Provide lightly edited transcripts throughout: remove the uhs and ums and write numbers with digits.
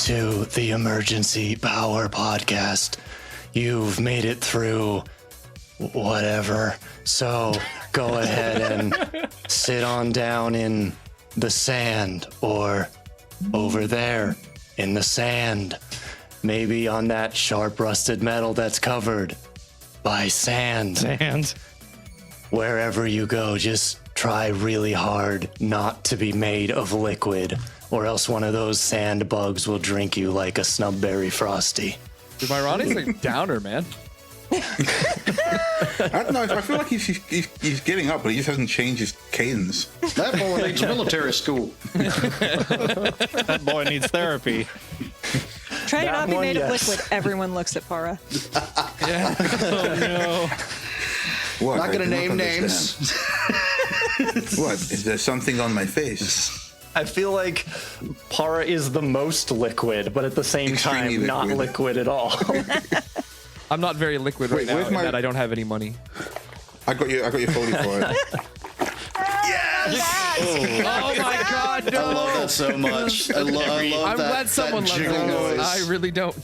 to the Emergency Power Podcast. You've made it through whatever. So go ahead and sit on down in the sand or over there in the sand. Maybe on that sharp rusted metal that's covered by sand. Sand. Wherever you go, just try really hard not to be made of liquid, or else one of those sand bugs will drink you like a Snubberry Frosty. Dude, my Ronnie's like downer, man. I don't know. I feel like he's getting up, but he just hasn't changed his cadence. That boy needs military school. That boy needs therapy. Try to That not be one, made of yes. liquid. Everyone looks at Para. Yeah. Oh no. What? Not I gonna do name understand. names. What? Is there something on my face? I feel like Para is the most liquid, but at the same Extremely time, not liquid. liquid at all. I'm not very liquid Wait, right now where's in my- that I don't have any money. I got you Foley for it. Oh my god, I love no! that so much. I love I'm that. glad someone that loves jiggle it. noise. I really don't.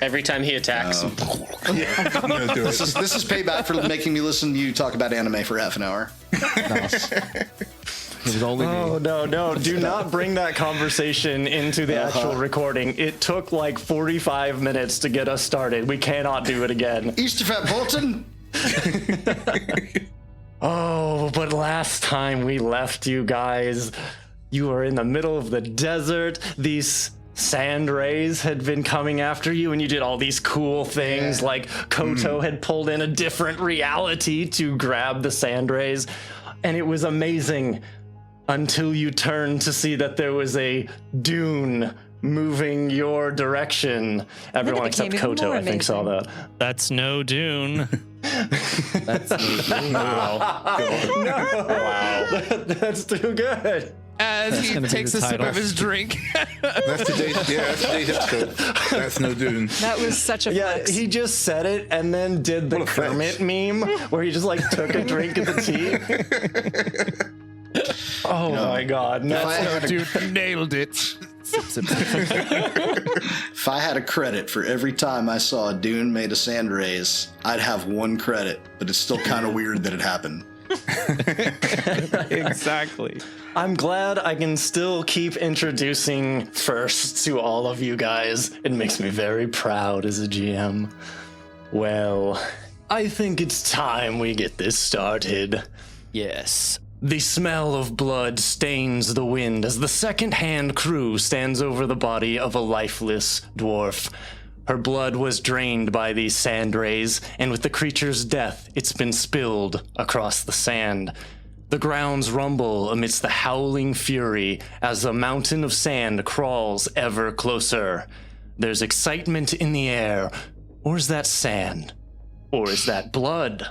Every time he attacks. I'm gonna do This it. is payback for making me listen to you talk about anime for half an hour. It was only Oh, me. no. Do not bring that conversation into the actual recording. It took like 45 minutes to get us started. We cannot do it again. Easterfat Bolton. Oh, but last time we left you guys, you were in the middle of the desert. These Sandrays had been coming after you, and you did all these cool things, like Koto had pulled in a different reality to grab the Sandrays, and it was amazing until you turned to see that there was a dune moving your direction. Everyone became except even Koto, more I think, saw that. That's no Dune. That's too good. As he gonna be takes the a sip title. of his drink. That's today's episode. That's no Dune. That was such a Yeah, flex. he just said it and then did the What a flex. Kermit meme where he just like took a drink of the tea. Oh my god. If I No. had a- Dude, nailed it. Sip, sip, sip. If I had a credit for every time I saw a dune made of sand rays, I'd have one credit, but it's still kind of weird that it happened. Exactly. I'm glad I can still keep introducing first to all of you guys. It makes me very proud as a GM. Well, I think it's time we get this started. Yes. The smell of blood stains the wind as the second-hand crew stands over the body of a lifeless dwarf. Her blood was drained by these Sandrays, and with the creature's death, it's been spilled across the sand. The grounds rumble amidst the howling fury as a mountain of sand crawls ever closer. There's excitement in the air. Or is that sand? Or is that blood?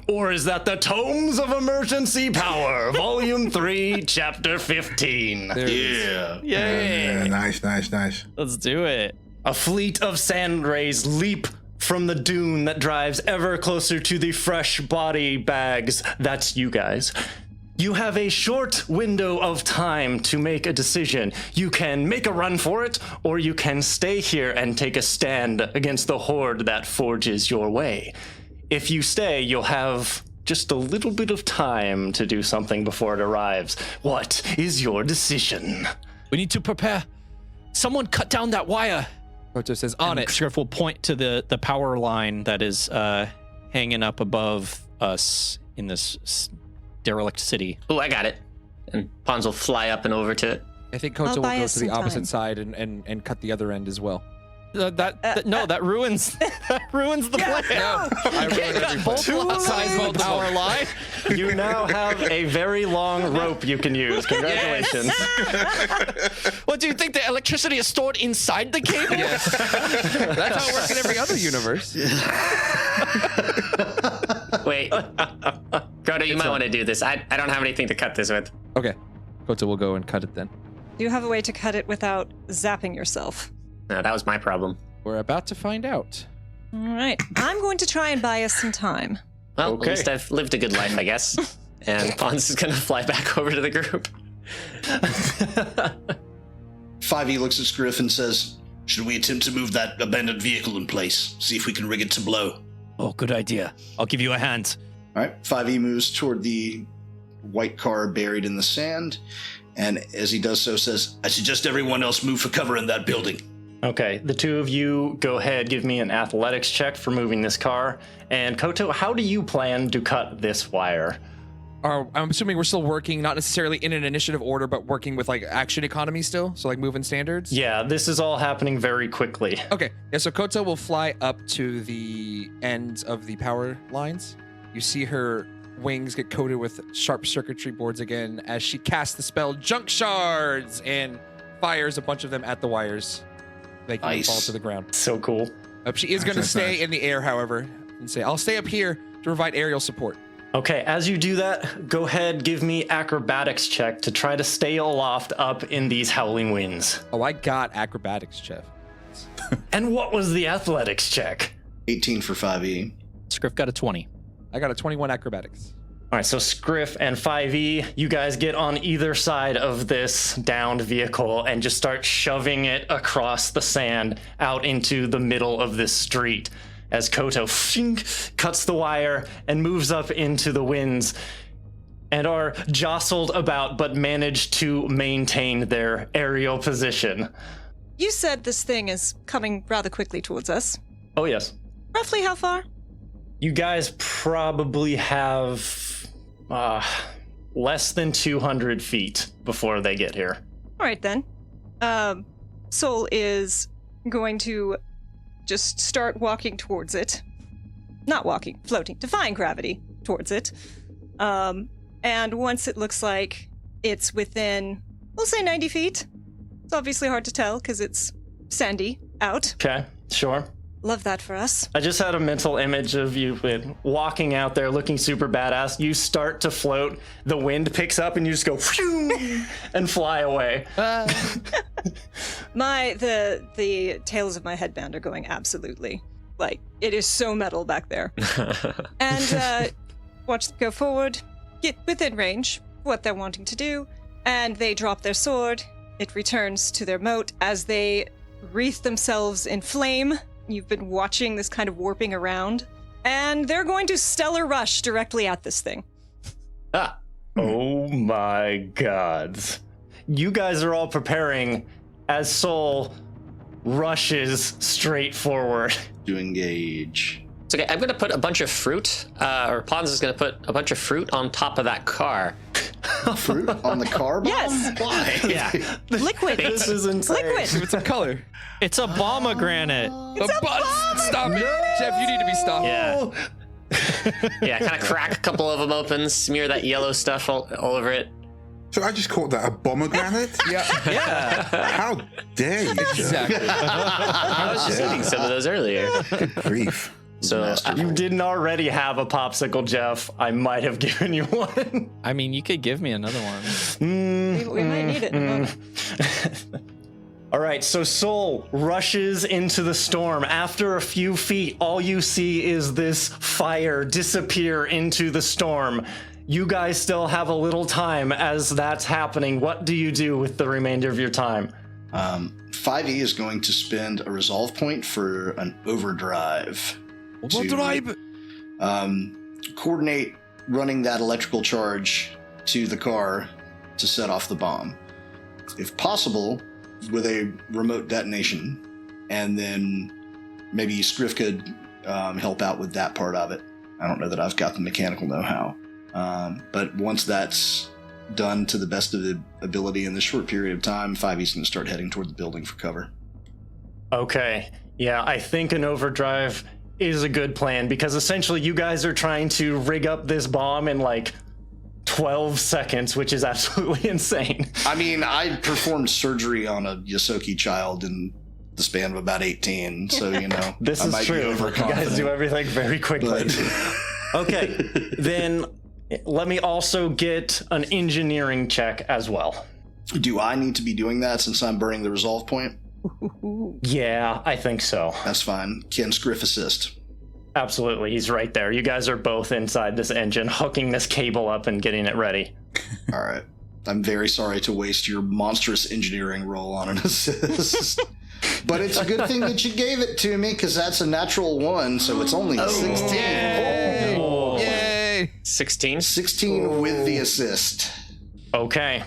Or is that the Tomes of Emergency Power, Volume 3, Chapter 15? Yeah. Yay! Yeah, nice. Let's do it. A fleet of Sandrays leap from the dune that drives ever closer to the fresh body bags. That's you guys. You have a short window of time to make a decision. You can make a run for it, or you can stay here and take a stand against the horde that forges your way. If you stay, you'll have just a little bit of time to do something before it arrives. What is your decision? We need to prepare. Someone cut down that wire. Koto says, on it. Sheriff will point to the power line that is hanging up above us in this derelict city. Oh, I got it. And Pons will fly up and over to it. I think I'll Koto will buy go us to the some opposite time. side and cut the other end as well. That ruins the plan. No, I ruined every Both plan. sides of the power line. You now have a very long rope you can use. Congratulations. What do you think? The electricity is stored inside the cable? Yes. That's how it works in every other universe. Wait. Koto, you might want to do this. I don't have anything to cut this with. Okay. Koto will go and cut it then. Do you have a way to cut it without zapping yourself? No, that was my problem. We're about to find out. All right. I'm going to try and buy us some time. Well, Okay. at least I've lived a good life, I guess. And Pons is going to fly back over to the group. 5e looks at Scriff and says, should we attempt to move that abandoned vehicle in place? See if we can rig it to blow. Oh, good idea. I'll give you a hand. All right, 5e moves toward the white car buried in the sand, and as he does so says, I suggest everyone else move for cover in that building. Okay, the two of you go ahead, give me an athletics check for moving this car. And Koto, how do you plan to cut this wire? I'm assuming we're still working, not necessarily in an initiative order, but working with like action economy still. So like moving standards. Yeah, this is all happening very quickly. Okay. Yeah. So Koto will fly up to the ends of the power lines. You see her wings get coated with sharp circuitry boards again as she casts the spell Junk Shards and fires a bunch of them at the wires. They can fall to the ground. So cool. She is going to stay in the air, however, and say, I'll stay up here to provide aerial support. Okay, as you do that, go ahead, give me acrobatics check to try to stay aloft up in these howling winds. Oh, I got acrobatics, Jeff. And what was the athletics check? 18 for 5e. Scriff got a 20. I got a 21 acrobatics. All right, so Scriff and 5e, you guys get on either side of this downed vehicle and just start shoving it across the sand out into the middle of this street as Koto cuts the wire and moves up into the winds and are jostled about but manage to maintain their aerial position. You said this thing is coming rather quickly towards us. Oh, yes. Roughly how far? You guys probably have less than 200 feet before they get here. All right, then. Soul is going to just start walking towards it. Not walking, floating, defying gravity towards it. And once it looks like it's within, we'll say 90 feet. It's obviously hard to tell because it's sandy out. Okay, sure. Love that for us. I just had a mental image of you walking out there looking super badass. You start to float, the wind picks up, and you just go and fly away. The tails of my headband are going absolutely. Like, it is so metal back there. And watch them go forward, get within range, what they're wanting to do, and they drop their sword. It returns to their moat as they wreath themselves in flame. You've been watching this kind of warping around, and they're going to stellar rush directly at this thing. Oh my god. You guys are all preparing as Soul rushes straight forward. To engage. It's okay. I'm going to put a bunch of fruit, or Pons is going to put a bunch of fruit on top of that car. Fruit on the car bomb? Yes. Why? Yeah. Liquid. This is insane. Liquid. Give it some color. It's a pomegranate. Stop it. Jeff, you need to be stopped. Yeah. Yeah, kind of crack a couple of them open, smear that yellow stuff all over it. So I just called that a pomegranate? Yeah. How dare you, Jeff? Exactly. I was just eating some of those earlier. Good grief. So You didn't already have a popsicle, Jeff. I might have given you one. I mean, you could give me another one. We might need it in a moment. All right, so Soul rushes into the storm. After a few feet, all you see is this fire disappear into the storm. You guys still have a little time as that's happening. What do you do with the remainder of your time? 5e is going to spend a resolve point for an overdrive. Overdrive. Coordinate running that electrical charge to the car to set off the bomb. If possible, with a remote detonation, and then maybe Scriff could help out with that part of it. I don't know that I've got the mechanical know-how. But once that's done to the best of the ability in this short period of time, 5e's going to start heading toward the building for cover. Okay, yeah, I think an overdrive is a good plan because essentially you guys are trying to rig up this bomb in like 12 seconds, which is absolutely insane. I mean, I performed surgery on a Yosoki child in the span of about 18, so, you know. This I is might be true. You guys overconfident. do everything very quickly. Okay, then let me also get an engineering check as well. Do I need to be doing that since I'm burning the resolve point? Yeah, I think so. That's fine. Can Scriff assist? Absolutely, he's right there. You guys are both inside this engine, hooking this cable up and getting it ready. All right. I'm very sorry to waste your monstrous engineering roll on an assist. But it's a good thing that you gave it to me, because that's a natural 1, so it's only 16. Yay! 16? 16 with the assist. Okay.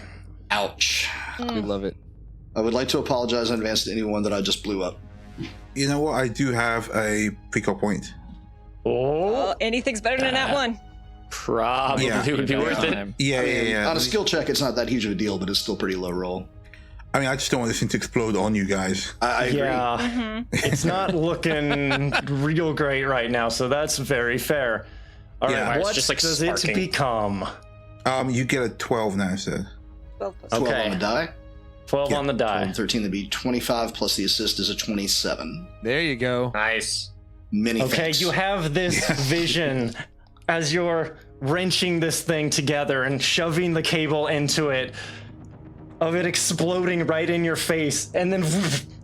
Ouch. We love it. I would like to apologize in advance to anyone that I just blew up. You know what? I do have a pre-call point. Oh, anything's better than that one. Probably would be worth it. Yeah. On a skill check, it's not that huge of a deal, but it's still pretty low roll. I mean, I just don't want this thing to explode on you guys. I agree. Yeah, it's not looking real great right now, so that's very fair. All right, Yeah. what It's just, like, does sparking. it become? You get a 12 now, sir. 12 plus 12 Okay. on the die. 12 on the 12 die. and 13, that'd be 25, plus the assist is a 27. There you go. Nice. Many Okay, thanks. you have this vision as you're wrenching this thing together and shoving the cable into it, of it exploding right in your face, and then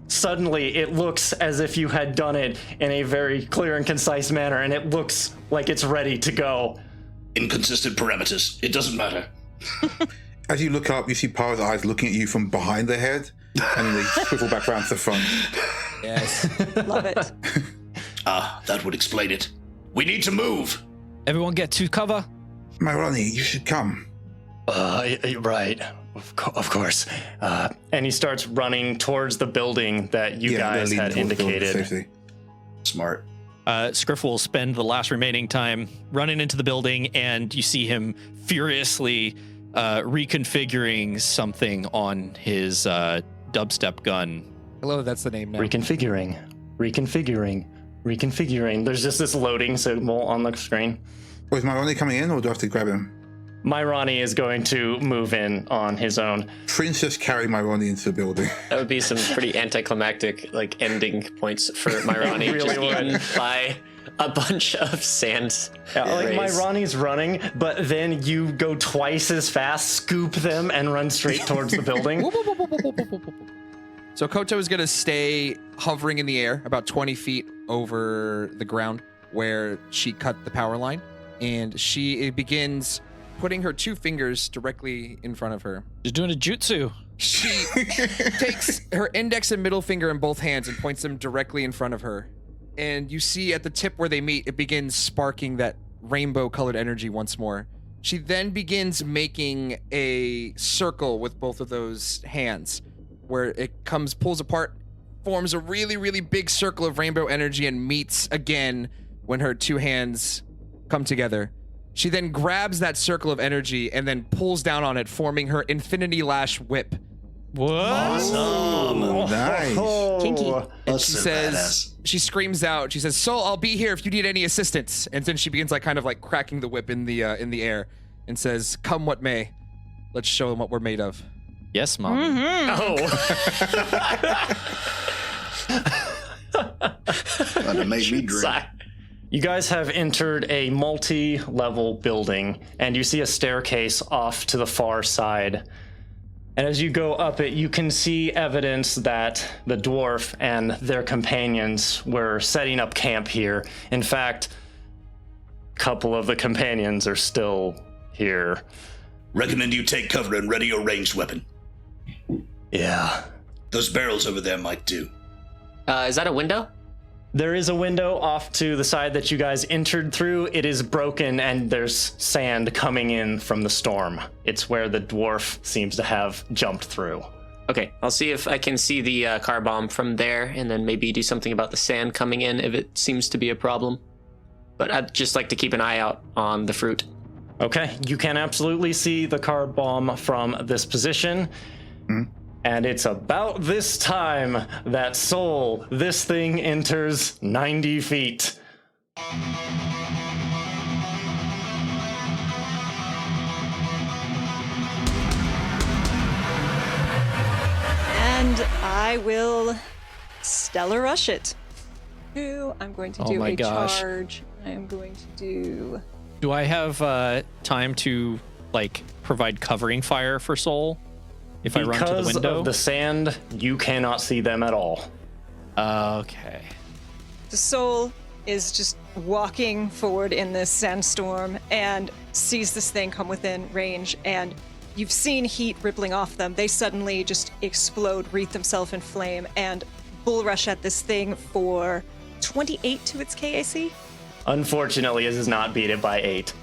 suddenly it looks as if you had done it in a very clear and concise manner, and it looks like it's ready to go. Inconsistent parameters. It doesn't matter. As you look up, you see Power's eyes looking at you from behind the head, and then they swivel back around to the front. Yes. Love it. That would explain it. We need to move. Everyone get to cover. Myroni, you should come. Right. Of course. And he starts running towards the building that you guys they're had leading towards the building, indicated. safely. Smart. Scriff will spend the last remaining time running into the building, and you see him furiously reconfiguring something on his dubstep gun. Hello, that's the name now. Reconfiguring. There's just this loading signal on the screen. Oh, is Myroni coming in, or do I have to grab him? Myroni is going to move in on his own. Princess carry Myroni into the building. That would be some pretty anticlimactic, like, ending points for Myroni. It really just would. eaten by a bunch of sand Like rays. Myroni's running, but then you go twice as fast, scoop them, and run straight towards the building. So Koto is going to stay hovering in the air about 20 feet over the ground where she cut the power line. And she begins putting her 2 fingers directly in front of her. She's doing a jutsu. She takes her index and middle finger in both hands and points them directly in front of her. And you see at the tip where they meet, it begins sparking that rainbow-colored energy once more. She then begins making a circle with both of those hands, where it pulls apart, forms a really, really big circle of rainbow energy, and meets again when her 2 hands come together. She then grabs that circle of energy and then pulls down on it, forming her Infinity Lash whip. What? Oh, nice. Kinky. And she says, she screams out, she says, "Soul, I'll be here if you need any assistance." And then she begins kind of cracking the whip in the air and says, "Come what may, let's show them what we're made of." Yes, Mom. That made me drink. You guys have entered a multi-level building, and you see a staircase off to the far side. And as you go up it, you can see evidence that the dwarf and their companions were setting up camp here. In fact, a couple of the companions are still here. Recommend you take cover and ready your ranged weapon. Yeah. Those barrels over there might do. Is that a window? There is a window off to the side that you guys entered through. It is broken and there's sand coming in from the storm. It's where the dwarf seems to have jumped through. Okay, I'll see if I can see the car bomb from there, and then maybe do something about the sand coming in if it seems to be a problem. But I'd just like to keep an eye out on the fruit. Okay, you can absolutely see the car bomb from this position. And it's about this time that Soul, this thing enters 90 feet. And I will stellar rush it. I'm going to Oh do my a gosh. charge. I am going to do... Do I have time to provide covering fire for Soul if I run to the Because window? of the sand, you cannot see them at all. Okay. The Soul is just walking forward in this sandstorm and sees this thing come within range and you've seen heat rippling off them. They suddenly just explode, wreath themselves in flame, and bull rush at this thing for 28 to its KAC. Unfortunately, it does not beat it by 8.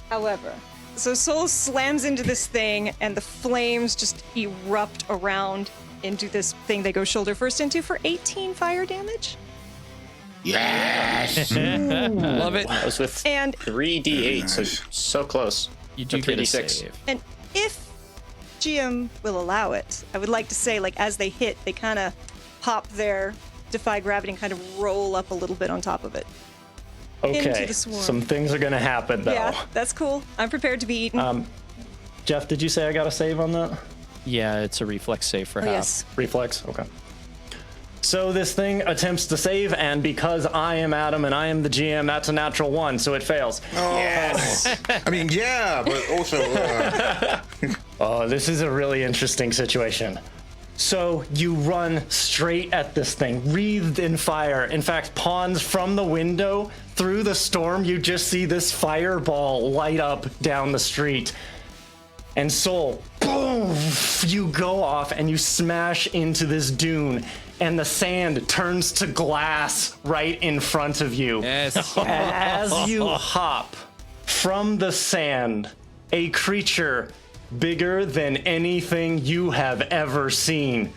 However, so Soul slams into this thing, and the flames just erupt around into this thing they go shoulder first into for 18 fire damage. Yes. Love it. That was with And 3d8, so close. You do For get a 3d6. save. and if GM will allow it, I would like to say, like, as they hit, they kind of pop their defy gravity and kind of roll up a little bit on top of it. Into Okay, the swarm. some things are gonna happen though. Yeah, that's cool. I'm prepared to be eaten. Jeff, did you say I got a save on that? Yeah, it's a reflex save for Oh, half. yes. Reflex? Okay. So this thing attempts to save, and because I am Adam and I am the GM, that's a natural 1, so it fails. Yes. I mean, yeah, but also. Oh, this is a really interesting situation. So you run straight at this thing, wreathed in fire. In fact, pawns from the window through the storm, you just see this fireball light up down the street. And Soul, boom, you go off and you smash into this dune, and the sand turns to glass right in front of you. Yes. And as you hop from the sand, a creature bigger than anything you have ever seen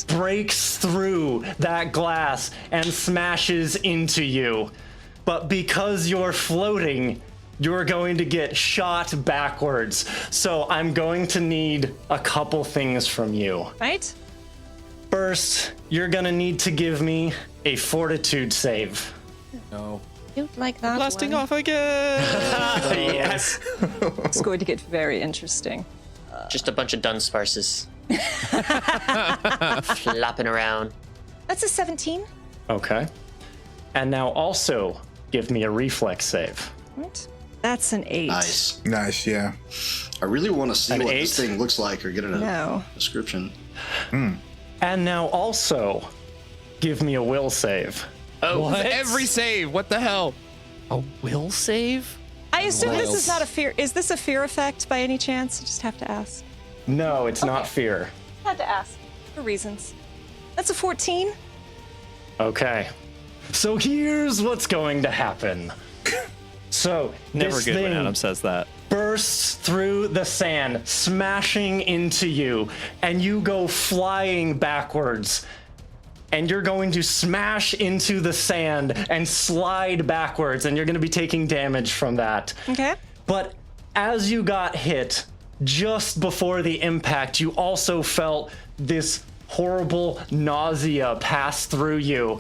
breaks through that glass and smashes into you. But because you're floating, you're going to get shot backwards. So I'm going to need a couple things from you. Right? First, you're gonna need to give me a fortitude save. No. Don't like that Blasting one. off again. Yes. It's going to get very interesting. Just a bunch of Dunsparces. Flopping around. That's a 17. Okay. And now also give me a reflex save. Right? That's an 8. Nice. Nice, yeah. I really want to see An what 8? this thing looks like or get a No. description. And now also give me a will save. Oh, What? Every save. What the hell? A will save? I assume this Wild. is not a fear. Is this a fear effect by any chance? I just have to ask. No, it's not fear. Had to ask for reasons. That's a 14. Okay. So here's what's going to happen. So Never this good when thing Adam says that. bursts through the sand, smashing into you, and you go flying backwards. And you're going to smash into the sand and slide backwards, and you're going to be taking damage from that. Okay. But as you got hit, just before the impact, you also felt this horrible nausea pass through you.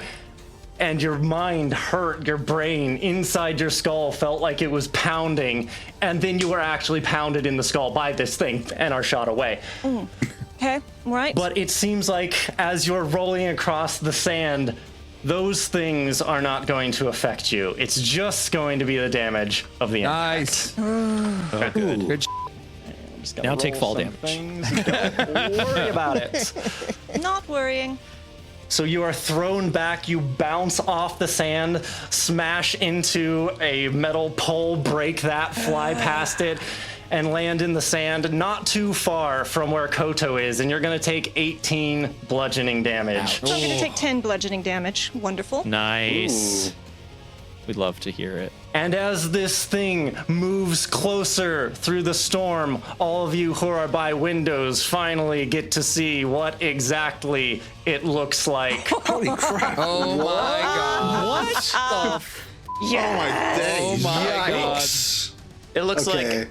And your mind hurt, your brain inside your skull felt like it was pounding. And then you were actually pounded in the skull by this thing and are shot away. Okay. Right. But it seems like as you're rolling across the sand, those things are not going to affect you. It's just going to be the damage of the impact. Nice. Oh, good. Good. I'm just gonna Now take roll fall some damage. things. Don't worry about it. Not worrying. So you are thrown back, you bounce off the sand, smash into a metal pole, break that, fly past it, and land in the sand not too far from where Koto is, and you're gonna take 18 bludgeoning damage. So I'm going to take 10 bludgeoning damage. Wonderful. Nice. We'd love to hear it. And as this thing moves closer through the storm, all of you who are by windows finally get to see what exactly it looks like. Holy crap. Oh my god. What? Oh my days. Oh my Yikes. it looks Okay. like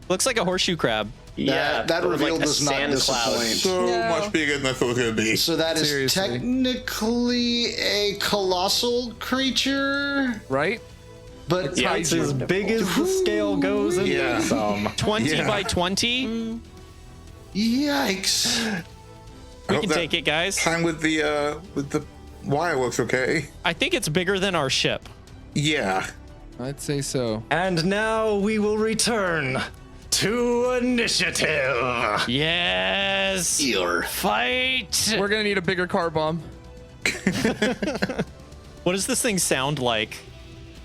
Looks like a horseshoe crab. yeah, that or reveal like a does not sand cloud. disappoint. So No. much bigger than I thought it was going to be. So that is Seriously. technically a colossal creature, Right? but Yeah, it's as big as the scale goes and Yeah. then some. 20 Yeah. by 20? yikes. I We hope can that take it, guys. Plan with the wire works okay. I think it's bigger than our ship. Yeah. I'd say so. And now we will return to initiative. Yes. Ear. Fight. We're gonna need a bigger car bomb. What does this thing sound like?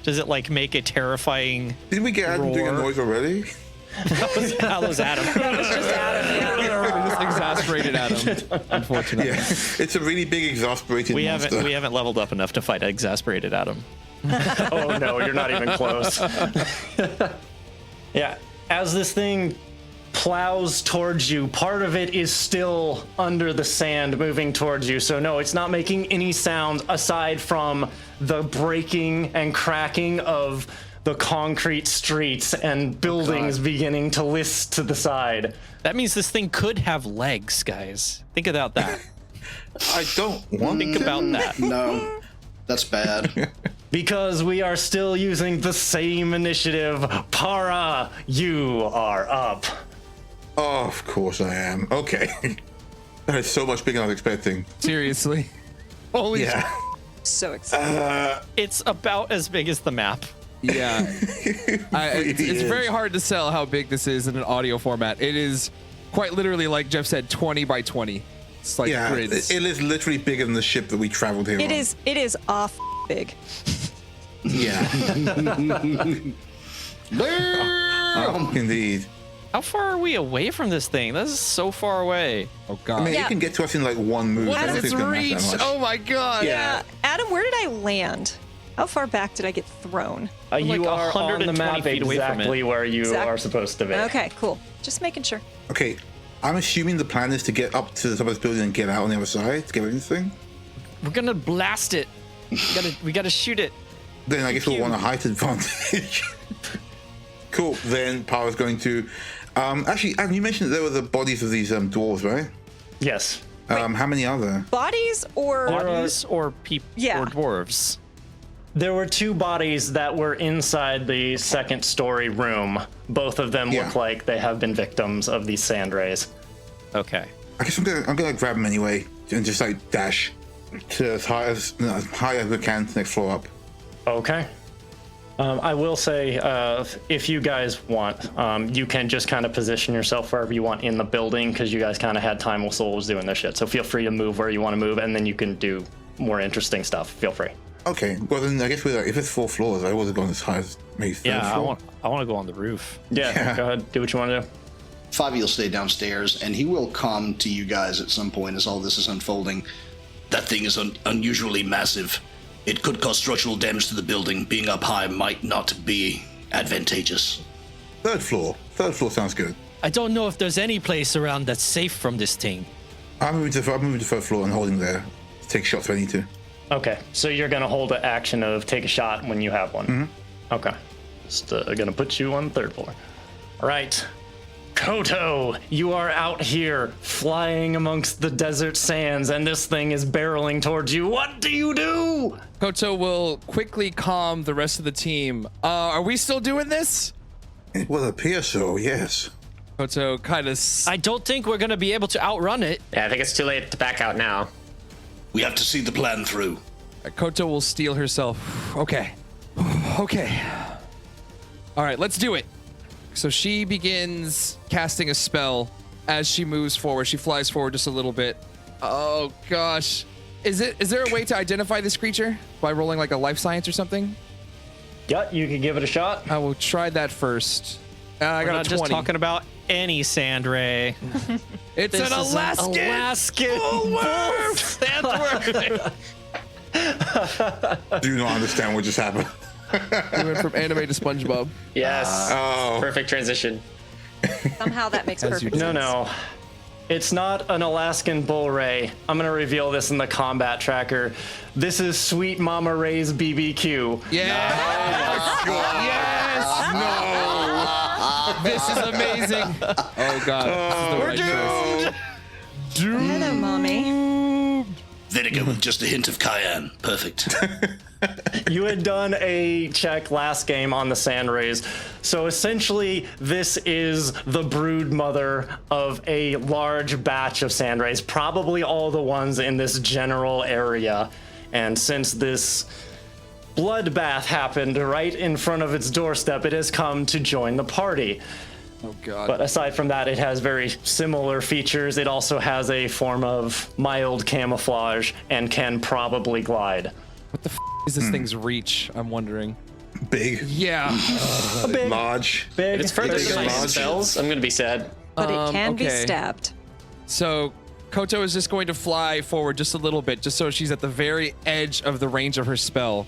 Does it like make a terrifying? Did we get Adam doing a Roar. noise already? That was Adam. That was just Adam. Yeah. Just exasperated Adam, unfortunately. Yeah, it's a really big exasperated We monster. haven't leveled up enough to fight exasperated Adam. Oh no, you're not even close. Yeah, as this thing plows towards you, part of it is still under the sand moving towards you. So no, it's not making any sound aside from the breaking and cracking of the concrete streets and buildings beginning to list to the side. That means this thing could have legs, guys. Think about that. I don't want Think to. about that. No, that's bad. Because we are still using the same initiative. Para, you are up. Oh, of course I am. Okay. That is so much bigger than I was expecting. Seriously. Holy shit. Yeah. So excited. It's about as big as the map. Yeah. It's is. very hard to sell how big this is in an audio format. It is quite literally, like Jeff said, 20 by 20. It's like Yeah, grids. it is literally bigger than the ship that we traveled here on. It is off big. Yeah. Indeed. How far are we away from this thing? This is so far away. Oh god. I mean, Yeah. it can get to us in like one move. What I don't is think its it's gonna matter reach? that much. Oh my god. Yeah. Adam, where did I land? How far back did I get thrown? Like You are on the 120 map feet away from it. exactly where you Exact- are supposed to be. Okay, cool. Just making sure. Okay, I'm assuming the plan is to get up to the top of this building and get out on the other side to get rid of this thing. We're gonna blast it. We gotta shoot it. Then I guess we'll want a height advantage. Cool. Then Power's going to. Actually, Adam, you mentioned that there were the bodies of these dwarves, right? Yes. How many are there? Bodies or Bodies or people Yeah. or dwarves. There were two bodies that were inside the second story room. Both of them Yeah. look like they have been victims of these Sandrays. Okay. I guess I'm gonna grab them anyway and just like dash to as high as we can to the next floor up. Okay. I will say, if you guys want, you can just kind of position yourself wherever you want in the building because you guys kind of had time while Soul was doing their shit. So feel free to move where you want to move, and then you can do more interesting stuff. Feel free. Okay. Well, then I guess if it's 4 floors, I would have gone as high as maybe 3rd Yeah, floor. I want to go on the roof. Yeah, go ahead. Do what you want to do. Favi will stay downstairs, and he will come to you guys at some point as all this is unfolding. That thing is unusually massive. It could cause structural damage to the building. Being up high might not be advantageous. 3rd floor. 3rd floor sounds good. I don't know if there's any place around that's safe from this thing. I'm moving to 3rd floor and holding there. Take shots if I need to. Okay, so you're gonna hold an action of take a shot when you have one. Okay, just gonna put you on the 3rd floor. All right, Koto, you are out here flying amongst the desert sands, and this thing is barreling towards you. What do you do? Koto will quickly calm the rest of the team. Are we still doing this? It will appear so, yes. Koto kind of. I don't think we're gonna be able to outrun it. Yeah, I think it's too late to back out now. We have to see the plan through. Koto will steel herself. Okay. Okay. All right, let's do it. So she begins casting a spell as she moves forward. She flies forward just a little bit. Oh gosh. Is there a way to identify this creature by rolling like a life science or something? Yeah, you can give it a shot. I will try that first. I We're got not a just 20. talking about any Sandray. It's This an is Alaskan Alaskan Sandworm. Do not understand what just happened. We went from anime to SpongeBob. Yes. Oh. Perfect transition. somehow that makes As you perfect do. sense. No. It's not an Alaskan bull ray. I'm gonna reveal this in the combat tracker. This is Sweet Mama Ray's BBQ. Yes! Yes! No! This is amazing. Oh god. This is the right choice. Hello, mommy. Vinegar with just a hint of cayenne. Perfect. You had done a check last game on the Sandrays. So essentially, this is the brood mother of a large batch of Sandrays, probably all the ones in this general area. And since this bloodbath happened right in front of its doorstep, it has come to join the party. Oh god. But aside from that, it has very similar features. It also has a form of mild camouflage and can probably glide. What the is this thing's reach? I'm wondering. Big, Yeah. large. Big. If it's further Big than my large. spells, I'm gonna be sad. But it can be okay. stabbed. So Koto is just going to fly forward just a little bit, just so she's at the very edge of the range of her spell.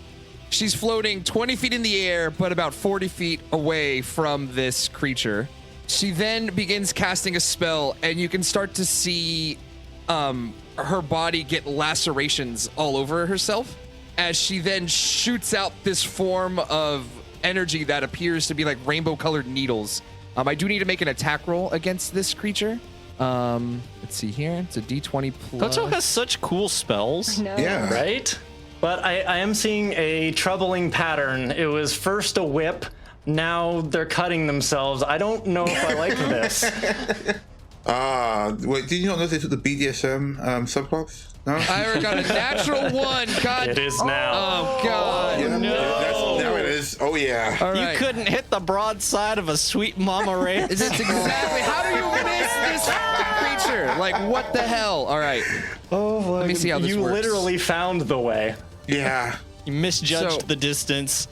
She's floating 20 feet in the air, but about 40 feet away from this creature. She then begins casting a spell, and you can start to see her body get lacerations all over herself as she then shoots out this form of energy that appears to be like rainbow-colored needles. I do need to make an attack roll against this creature. Let's see here. It's a D20 plus. Koto has such cool spells. No. Yeah. Right? But I am seeing a troubling pattern. It was first a whip, now they're cutting themselves. I don't know if I like this. Wait, did you not know they took the BDSM subclass? No? I got a natural 1. God. It is now. Oh, God. Yeah, no. Now it is. Oh, yeah. All right. You couldn't hit the broadside of a sweet mama ray. That's exactly. How do you miss this creature? Like, what the hell? All right. Oh, Let me see how this you works. literally found the way. Yeah. You misjudged So- the distance.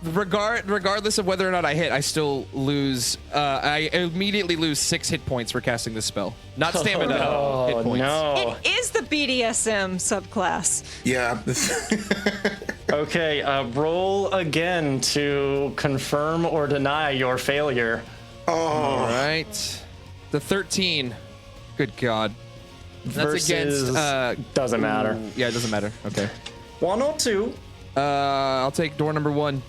Regardless of whether or not I hit, I still lose. I immediately lose 6 hit points for casting this spell. Not stamina. Hit Oh, points. no. It is the BDSM subclass. Yeah. Okay, roll again to confirm or deny your failure. All right. The 13. Good God. That's Versus against. doesn't matter. Yeah, it doesn't matter. Okay. 1 or 2. I'll take door number 1.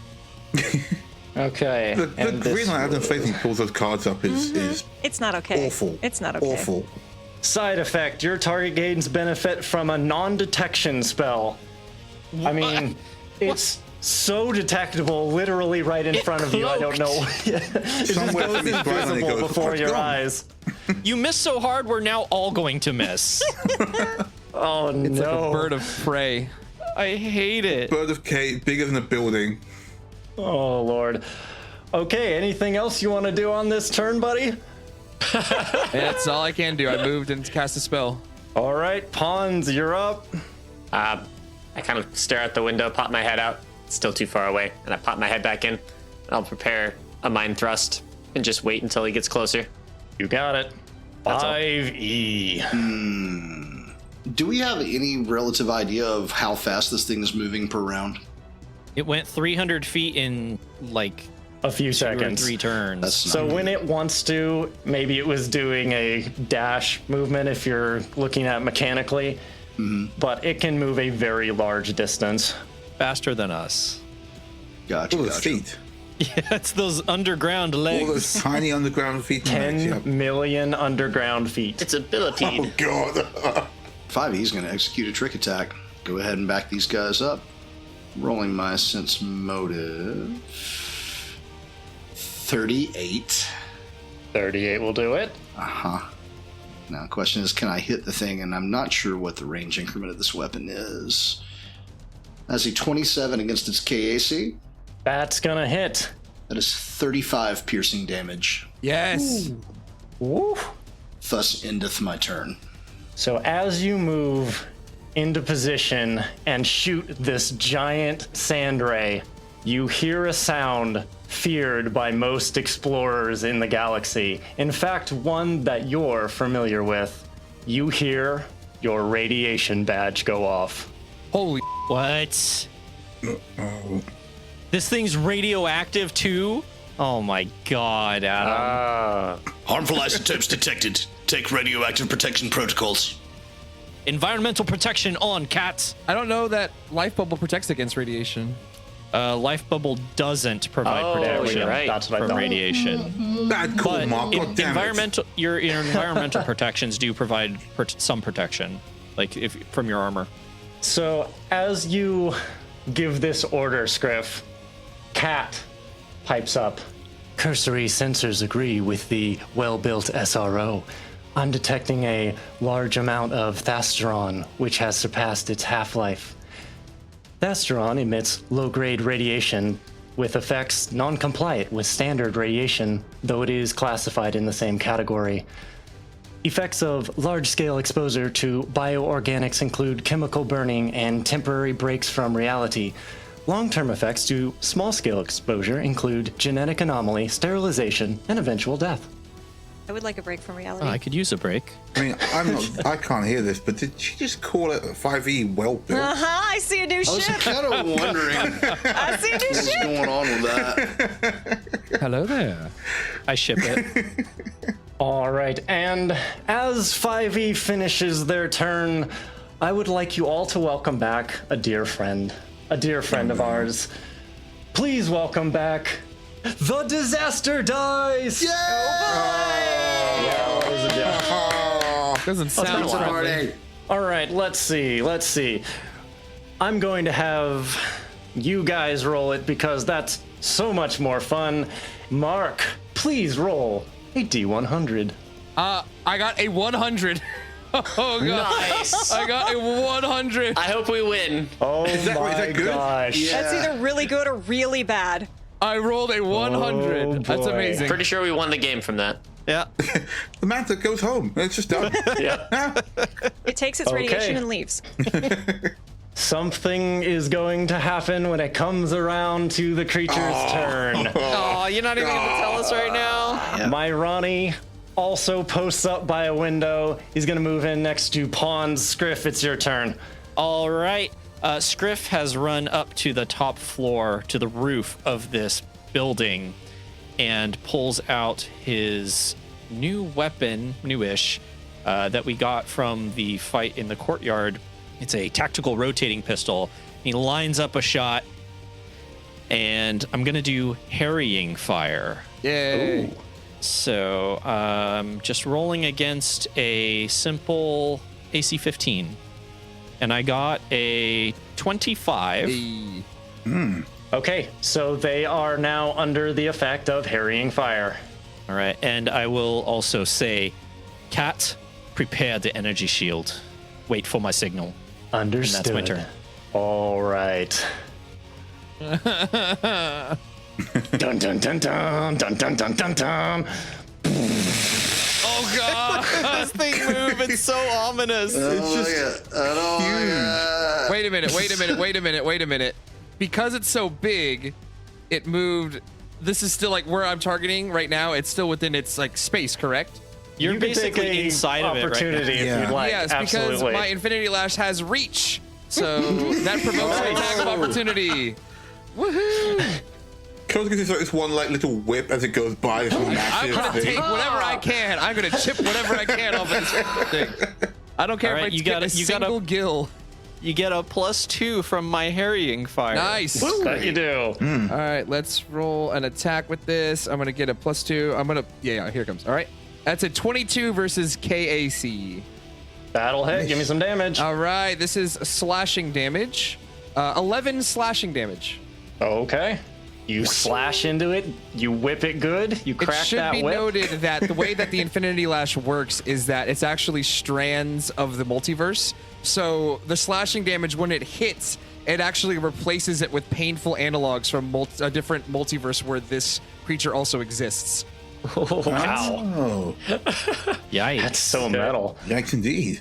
Okay. the and this green light Adam Faith pulls those cards up is It's not okay. awful. It's not okay. Awful. side effect, your target gains benefit from a non-detection spell. I mean, it's so detectable, literally right in front of you. I don't know. It just Somewhere goes somebody's driving and it invisible goes, before "Oh, your gone." eyes. You missed so hard, we're now all going to miss. Oh It's no! like a bird of prey. I hate it. Bird of Kate, bigger than a building. Oh lord. Okay, anything else you want to do on this turn, buddy? That's all I can do. I moved and cast a spell. All right, Pawns, you're up. I kind of stare out the window, pop my head out. It's still too far away, and I pop my head back in. And I'll prepare a mind thrust and just wait until he gets closer. You got it. That's all. 5E. Do we have any relative idea of how fast this thing is moving per round? It went 300 feet in like A few 2 or seconds. 3 turns. That's So not when it wants to, maybe it was doing a dash movement if you're looking at mechanically, but it can move a very large distance. faster than us. Gotcha, All those gotcha. feet. Yeah, it's those underground All those legs. tiny underground feet. 10 million underground feet. It's ability. Oh, God. 5E's going to execute a trick attack. Go ahead and back these guys up. Rolling my sense motive. 38. 38 will do it. Uh-huh. Now, the question is, can I hit the thing? And I'm not sure what the range increment of this weapon is. That's a 27 against its KAC. That's gonna hit. That is 35 piercing damage. Yes. Woo. Thus endeth my turn. So as you move into position and shoot this giant sand ray, you hear a sound feared by most explorers in the galaxy. In fact, one that you're familiar with. You hear your radiation badge go off. Holy. What? This thing's radioactive too? Oh my god, Adam. Harmful isotopes detected. Take radioactive protection protocols. Environmental protection on, cats. I don't know that life bubble protects against radiation. Life bubble doesn't provide Oh, protection you're right. That's what I from thought. radiation. Bad call, But Mark. God damn environmental, your environmental protections do provide some protection, like if from your armor. So as you give this order, Scriff, Cat pipes up. Cursory sensors agree with the well-built SRO. I'm detecting a large amount of Thasteron, which has surpassed its half-life. Thasteron emits low-grade radiation with effects non-compliant with standard radiation, though it is classified in the same category. Effects of large-scale exposure to bioorganics include chemical burning and temporary breaks from reality. Long-term effects to small-scale exposure include genetic anomaly, sterilization, and eventual death. I would like a break from reality. I could use a break. I mean, I can't hear this, but did she just call it 5e well built? I see a new I was ship. kind of wondering I see a new what's ship. going on with that. Hello there. I ship it. All right, and as 5e finishes their turn, I would like you all to welcome back a dear friend of ours. Please welcome back the Disaster Dice! Doesn't sound friendly. All right, let's see. I'm going to have you guys roll it because that's so much more fun. Mark, please roll a D100. I got a 100. Oh god. Nice. I got a 100. I hope we win. Oh is that good? gosh. That's either really good or really bad. I rolled a 100. Oh, That's boy. amazing. Pretty sure we won the game from that. Yeah. The manta goes home. It's just done. Yeah. It takes its Okay. radiation and leaves. Something is going to happen when it comes around to the creature's turn. Oh, you're not even going to tell us right now? My Ronnie also posts up by a window. He's going to move in next to Pawns. Scriff, it's your turn. All right. Scriff has run up to the top floor, to the roof of this building, and pulls out his new weapon, newish, that we got from the fight in the courtyard. It's a tactical rotating pistol. He lines up a shot, and I'm going to do harrying fire. Yay. Ooh. So, just rolling against a simple AC 15. And I got a 25. Hey. Okay, so they are now under the effect of harrying fire. All right. And I will also say, Cat, prepare the energy shield. Wait for my signal. Understood. And that's my turn. All right. Dun dun dun dun dun dun dun dun dun. Oh, God. This thing move. It's so ominous. Wait a minute. Because it's so big, it moved. This is still like where I'm targeting right now. It's still within its like space, correct? You're You can take basically a inside of it right now. opportunity if Yeah. you'd like. Yes, Absolutely. because my Infinity Lash has reach. So that provokes an attack of opportunity. Woohoo! Cole's going to start this one like little whip as it goes by. This I'm massive gonna thing. take whatever I can. I'm gonna chip whatever I can off of this thing. I don't care All right, if I you get gotta- a you gotta- single gill. You get a +2 from my harrying fire. Nice. That you do. All right, let's roll an attack with this. I'm gonna get a +2. I'm gonna yeah, here it comes. All right, that's a 22 versus KAC. That'll hit. Give me some damage. All right, this is slashing damage. 11 slashing damage. Okay. You slash into it. You whip it good. You It crack should that be whip. noted that the way that the Infinity Lash works is that it's actually strands of the multiverse. So the slashing damage, when it hits, it actually replaces it with painful analogs from a different multiverse where this creature also exists. Oh, wow. Oh, Yikes. That's so metal. yikes indeed.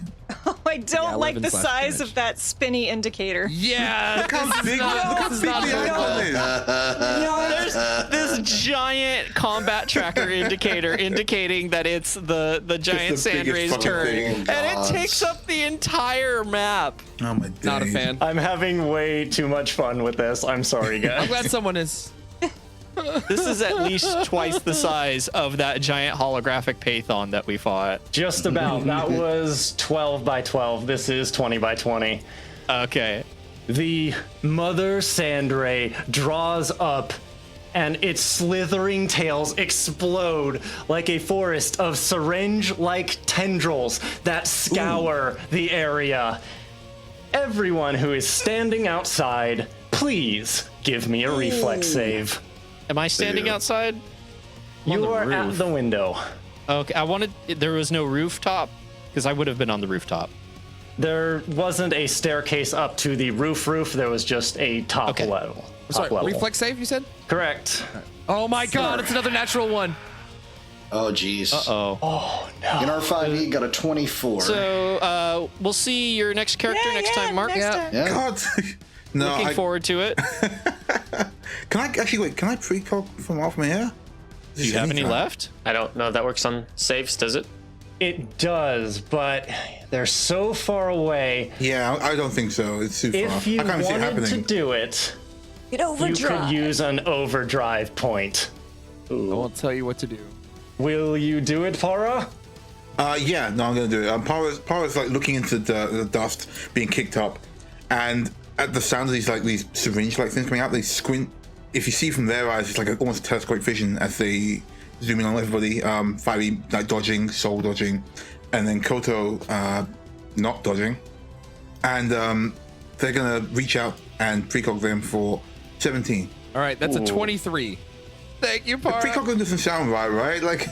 I don't like 11 the slash size damage. of that spinny indicator. Yeah, Look how big the icon is. There's this giant combat tracker indicator indicating that it's the giant the biggest Sandrays fucking turn. thing. And it takes up the entire map. Oh my days. not a fan. I'm having way too much fun with this. I'm sorry, I'm guys. glad someone is. This is at least twice the size of that giant holographic Python that we fought. Just about. That was 12 by 12. This is 20 by 20. Okay. The mother Sandray draws up and its slithering tails explode like a forest of syringe-like tendrils that scour the area. Everyone who is standing outside, please give me a reflex save. Am I standing outside? I'm on You the are at roof. the window. Okay. There was no rooftop because I would have been on the rooftop. There wasn't a staircase up to the roof. There was just a top level. Sorry, Top level. reflex save, you said? Correct. Oh my god, it's another natural one. Oh, geez. Uh-oh. Oh, no. In our 5e, got a 24. So, we'll see your next character next time, Mark. next Yeah. time. yeah. God, No, Looking forward to it. Can I actually wait? Can I precog from off my hair? Do you have any left? I don't know if that works on saves, does it? It does, but they're so far away. Yeah, I don't think so. It's too far. If you I can't see it wanted to happening. do it, Get you overdrive. could use an overdrive point. I won't tell you what to do. Will you do it, Para? Yeah, no, I'm gonna do it. Para's like looking into the dust being kicked up, and at the sound of these syringe-like things coming out, they squint. If you see from their eyes, it's like almost a telescopic vision as they zoom in on everybody. Fiery like dodging, soul dodging, and then Koto not dodging, and they're gonna reach out and precog them for 17. All right, that's a 23. Thank you, Para. Precog doesn't sound right? Like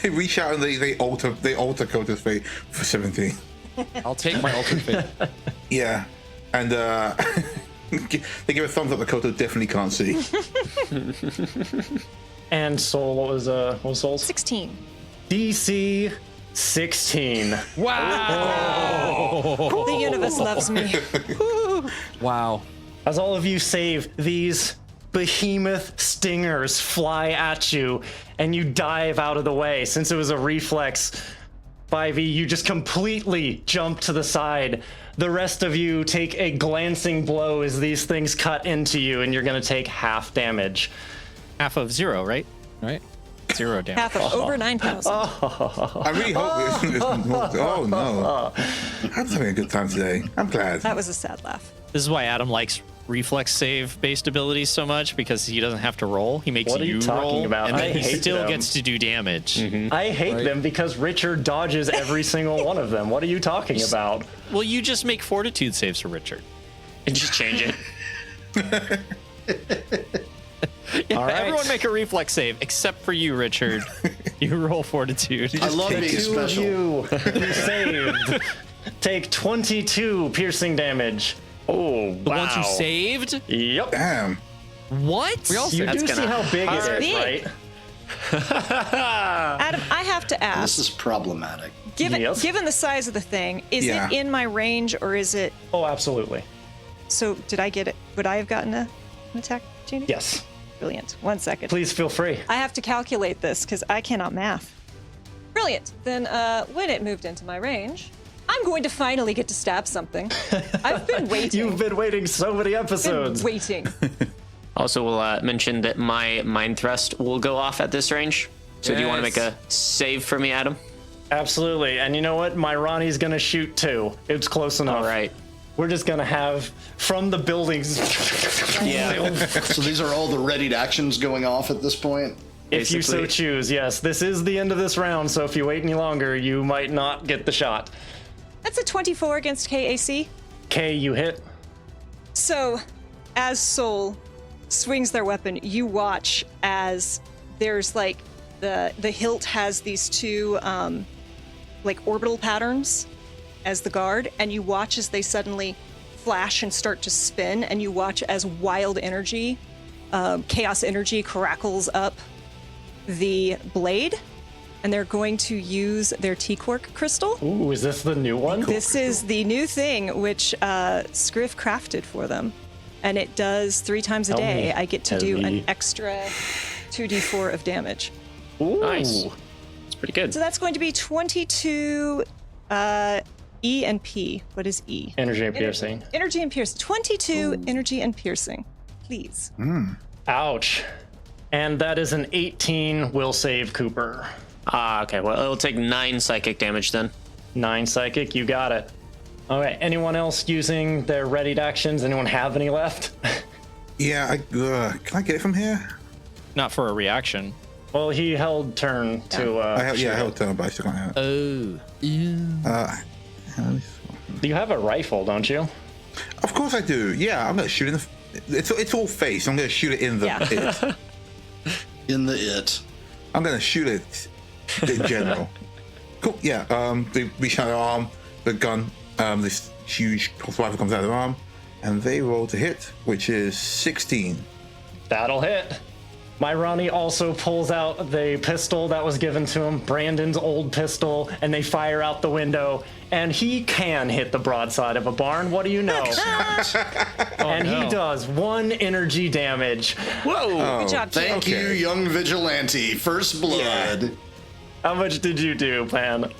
they reach out and they alter Koto's fate for 17. I'll take my alternate fate. Yeah, and they give a thumbs up that Koto definitely can't see. And Soul, what was Soul's? 16. DC 16. Wow! The universe loves me. Wow. As all of you save, these behemoth stingers fly at you, and you dive out of the way. Since it was a reflex, 5e, you just completely jump to the side. The rest of you take a glancing blow as these things cut into you, and you're going to take half damage. Half of 0, right? Right? 0 damage. Half of over 9,000. I really hope it's more. Oh no! I'm having a good time today. I'm glad. That was a sad laugh. This is why Adam likes reflex save based abilities so much, because he doesn't have to roll. He makes What are you talking roll, about? and then I he hate still them. gets to do damage. I hate them because Richard dodges every single one of them. What are you talking about? Well, you just make fortitude saves for Richard. And just change it. Yeah, All right. everyone make a reflex save except for you, Richard. You roll fortitude. I love being Two of special. you who saved take 22 piercing damage. Oh, The ones who saved? Yep. Damn. What? We all You saved. do see how big it is, Big. right? Adam, I have to ask. This is problematic. Given Yes. given the size of the thing, is Yeah. it in my range or is it? Oh, absolutely. So did I get it? Would I have gotten an attack, Genie? Yes. Brilliant. 1 second. Please feel free. I have to calculate this because I cannot math. Brilliant. Then when it moved into my range, I'm going to finally get to stab something. I've been waiting. You've been waiting so many episodes. waiting. Also, we'll mention that my mind thrust will go off at this range. So do you want to make Yes. a save for me, Adam? Absolutely. And you know what? My Ronnie's going to shoot too. It's close enough. All right. We're just going to have from the buildings. Yeah. So these are all the readied actions going off at this point. If you so Basically. choose, yes. This is the end of this round, so if you wait any longer, you might not get the shot. That's a 24 against KAC. K, you hit. So, as Soul swings their weapon, you watch as there's like the hilt has these two like orbital patterns as the guard, and you watch as they suddenly flash and start to spin, and you watch as wild energy, chaos energy crackles up the blade, and they're going to use their T-Quark crystal. Ooh, is this the new one? This is the new thing which Scriff crafted for them, and it does 3 times a Tell day. me, I get to do Ellie. an extra 2d4 of damage. Ooh. Nice. It's pretty good. So that's going to be 22 E and P. What is E? Energy and piercing. Energy and piercing. 22 energy and piercing. Please. Ouch. And that is an 18 will save Cooper. Okay. Well, it'll take 9 psychic damage then. 9 psychic, you got it. All right, anyone else using their readied actions? Anyone have any left? Yeah, can I get it from here? Not for a reaction. Well, he held turn to. I shoot it. held turn, but I still can't have it. Oh. You have a rifle, don't you? Of course I do. Yeah, I'm gonna shoot in the. It's all face. I'm gonna shoot it in the. Yeah. In the it. I'm gonna shoot it in general. Cool. Yeah. They reach out their arm, the gun. This huge rifle comes out of their arm, and they roll to hit, which is 16. That'll hit. My Ronnie also pulls out the pistol that was given to him, Brandon's old pistol, and they fire out the window. and he can hit the broadside of a barn. What do you know? And he does 1 energy damage. Whoa! Good job, Thank kid. you, young vigilante. First blood. How much did you do, Pan?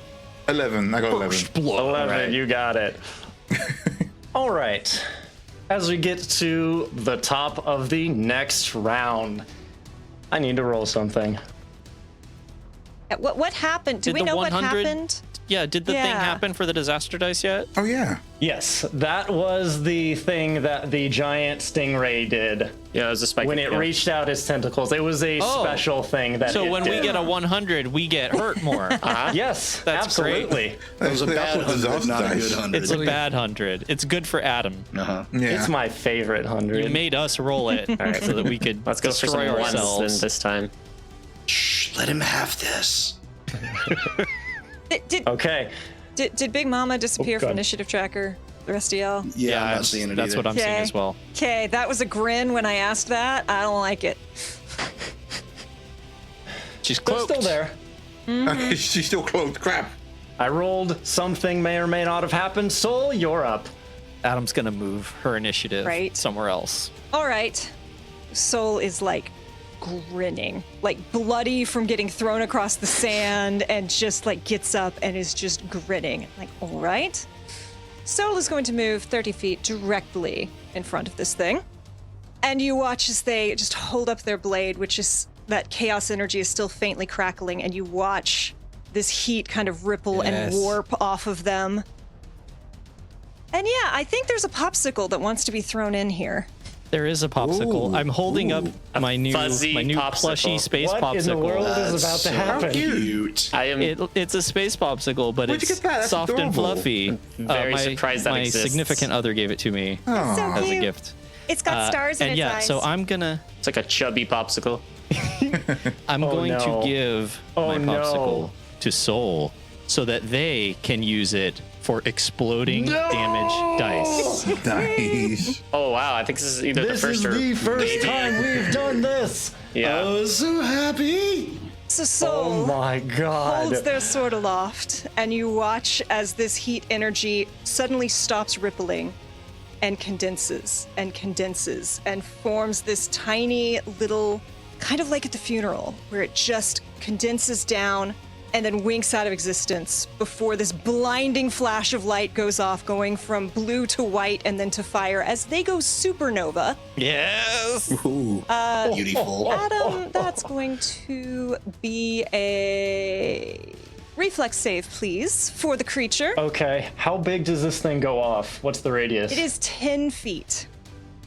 11. I got 11. 11, Right. you got it. All right. As we get to the top of the next round, I need to roll something. What happened? Do Did we the know what 100 happened? Yeah, did the thing Yeah. happen for the disaster dice yet? Oh, yeah. Yes, that was the thing that the giant stingray did Yeah, it was a spike. when it yeah. reached out its tentacles. It was a Oh. special thing that So it when we did. get a 100, we get hurt more. Yes, That's great. absolutely. That was a They bad also 100, disaster not a dice. good 100. It's a bad 100. It's good for Adam. Uh-huh. Yeah. It's my favorite 100. You made us roll it so that we could Let's go for destroy some ones then ourselves. this time. Shh, let him have this. Okay. Did Big Mama disappear from God. initiative tracker? The rest of y'all? Yeah, I'm not seeing it that's either. what I'm seeing Okay. as well. Okay, that was a grin when I asked that. I don't like it. She's They're cloaked. still there. She's still cloaked. Crap. I rolled something may or may not have happened. Soul, you're up. Adam's gonna move her initiative Right. somewhere else. All right. Soul is like grinning, like bloody from getting thrown across the sand, and just like gets up and is just grinning. Like, all right. Soul is going to move 30 feet directly in front of this thing. And you watch as they just hold up their blade, which is that chaos energy is still faintly crackling, and you watch this heat kind of ripple and Yes. warp off of them. And yeah, I think there's a popsicle that wants to be thrown in here. There is a popsicle. I'm holding up my new fuzzy popsicle. plushy space What in the popsicle. world is about to so happen? cute. I am It's a space popsicle, but Where'd you it's get that? That's soft and adorable. fluffy. very surprised that my exists. significant other gave it to me So as a cute. gift. It's got stars in And its yeah, eyes. so I'm It's like a chubby popsicle. going no. to give my no. popsicle to Soul so that they can use it for exploding damage dice. Nice. Oh wow! I think this is either This the first is or the first maybe- time we've done this. Yeah. was so happy. So Oh Soul my god. holds their sword aloft, and you watch as this heat energy suddenly stops rippling and condenses and forms this tiny little, kind of like at the funeral, where it just condenses down and then winks out of existence before this blinding flash of light goes off, going from blue to white and then to fire as they go supernova. Yes. Ooh, beautiful. Adam, that's going to be a reflex save, please, for the creature. Okay, how big does this thing go off? What's the radius? It is 10 feet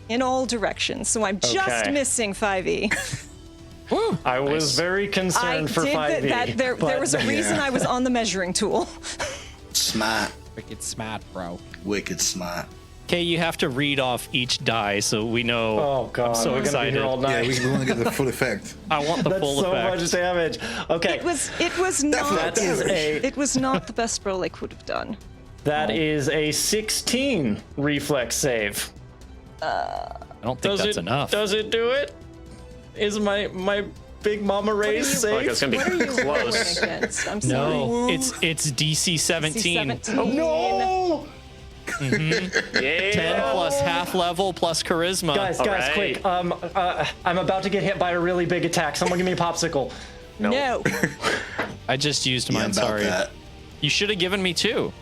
in all directions, so I'm just Okay. missing 5e. I was very I concerned for did 5e. that. There was a reason I was on the measuring tool. Smart. Wicked smart, bro. Wicked smart. Okay, you have to read off each die so we know. Oh god, I'm so we're excited. gonna be here all Yeah, night. we want to get the full effect. I want the That's full so effect. much damage. Okay, It was not. that is It was not the best roll I could have done. that is a 16 reflex save. I don't think that's enough. Does it do it? Is my big mama raise you- Like safe? it's gonna be What are you rolling close. against? I'm sorry. No, it's DC 17. 17. No! Yeah. 10 plus half level plus charisma. Guys, Alright. quick! I'm about to get hit by a really big attack. Someone give me a popsicle. No. I just used Yeah, mine. about Sorry. that. You should have given me 2.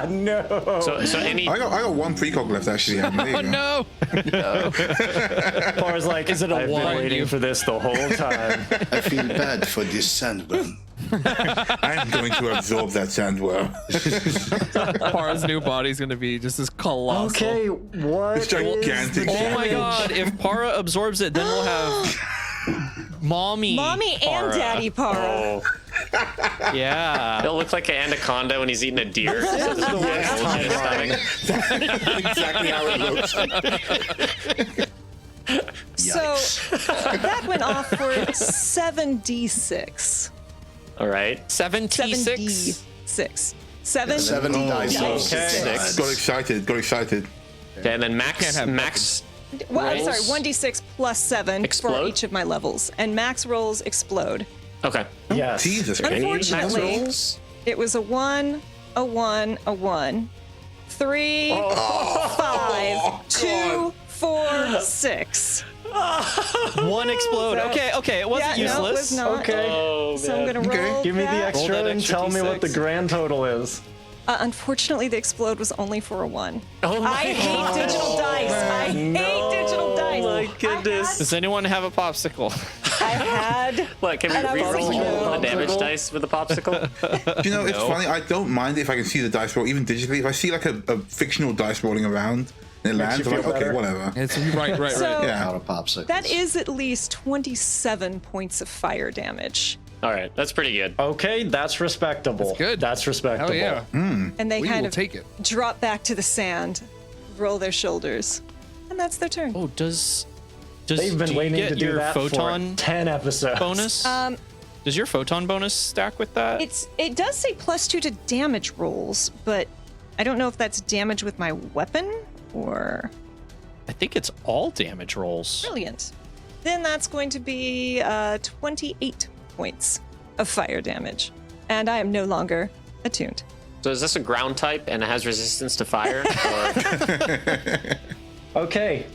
No. So any I got one precog left actually. Adam. There you Oh go. no! Bars like, Is it a I've one? been waiting for this the whole time. I feel bad for this sandworm. I'm going to absorb that sandworm. Para's new body's gonna be just this colossal. Okay, what It's gigantic. is the Oh my damage? god, if Para absorbs it, then we'll have Mommy Mommy and Para. Daddy Para. oh, Yeah. it'll look like an anaconda when he's eating a deer. This is the worst Yeah, time. stomach. Exactly how it looks. So that went off for 7d6. All right. 76. 7d6. 7 70 dice. Okay. rolls. Got excited. Okay, and then Can't have max. Well, I'm rolls sorry, 1d6 plus 7 for explode? each of my levels. And max rolls explode. Okay. Yes. Jesus Christ. Unfortunately, It was a 1, a 1, a 1, 3, 5, 2, 4, 6. One explode. Okay, it wasn't Yeah, no, it useless. was not. Okay. So I'm gonna roll Give me the that. extra that and extra tell me what the D6. grand total is. Unfortunately, the explode was only for a 1. Oh my I hate digital dice. I hate digital dice. my goodness. Does anyone have a popsicle? I had. What, can we And I was reroll like, the damage no. dice with a popsicle? Do you know, it's funny. I don't mind if I can see the dice roll, even digitally. If I see like a fictional dice rolling around and it lands, I'm like, feel okay, better. whatever. It's right. So Yeah. Out of popsicles. that is at least 27 points of fire damage. All right, that's pretty good. Okay, that's respectable. That's good. That's respectable. Hell yeah. And they We kind will of take it. drop back to the sand, roll their shoulders, and that's their turn. Oh, does They've been do you waiting get to do your that photon for 10 episodes. bonus? Does your photon bonus stack with that? It does say +2 to damage rolls, but I don't know if that's damage with my weapon or I think it's all damage rolls. brilliant. Then that's going to be 28 points of fire damage, and I am no longer attuned. So is this a ground type and it has resistance to fire? Or Okay.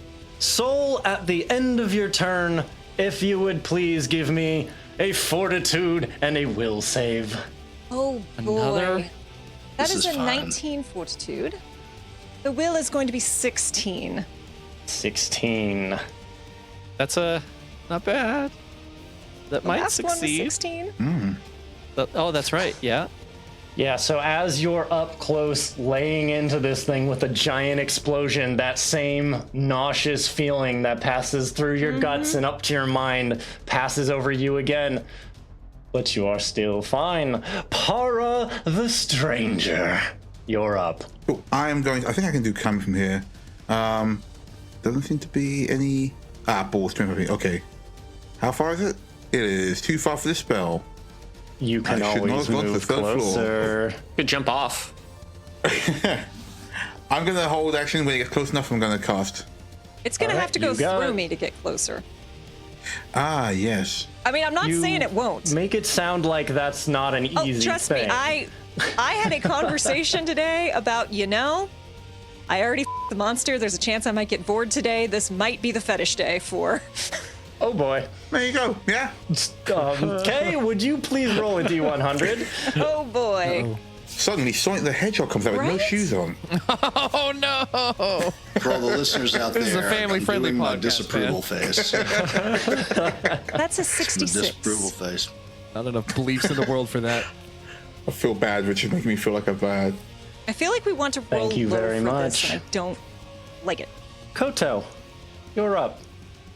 Soul, at the end of your turn, if you would please give me a fortitude and a will save. Oh boy. Another? That This is is a fun. 19 fortitude. The will is going to be 16. 16. That's not bad. That The might last one was succeed. 16. Oh, that's right. Yeah. Yeah, so as you're up close laying into this thing with a giant explosion, that same nauseous feeling that passes through your guts and up to your mind passes over you again. But you are still fine. Para the Stranger, you're up. Cool. I think I can do coming from here. Doesn't seem to be any. Balls, 20 feet. Okay. How far is it? It is too far for this spell. You can I should not always have gone to the move third floor. closer. could jump off. I'm gonna hold action when it gets close enough. I'm gonna cast. It's going to All have right, to go you got through it. me to get closer. Ah, yes. I mean, I'm not You saying it won't. Make it sound like that's not an Oh, easy trust thing. me, I had a conversation today about, I already the monster. There's a chance I might get bored today. This might be the fetish day for. Oh boy. There you go. Yeah. Okay, would you please roll a D100? Oh boy. Suddenly, Sonic the Hedgehog comes out with no Right? shoes on. Oh no! For all the listeners out there, This is a family-friendly I'm doing my podcast, disapproval face. That's a The 66. disapproval face. Not enough beliefs in the world for that. I feel bad, Richard, making me feel like I'm bad. I feel like we want to roll Thank you low very for much. this, and I don't like it. Koto, you're up.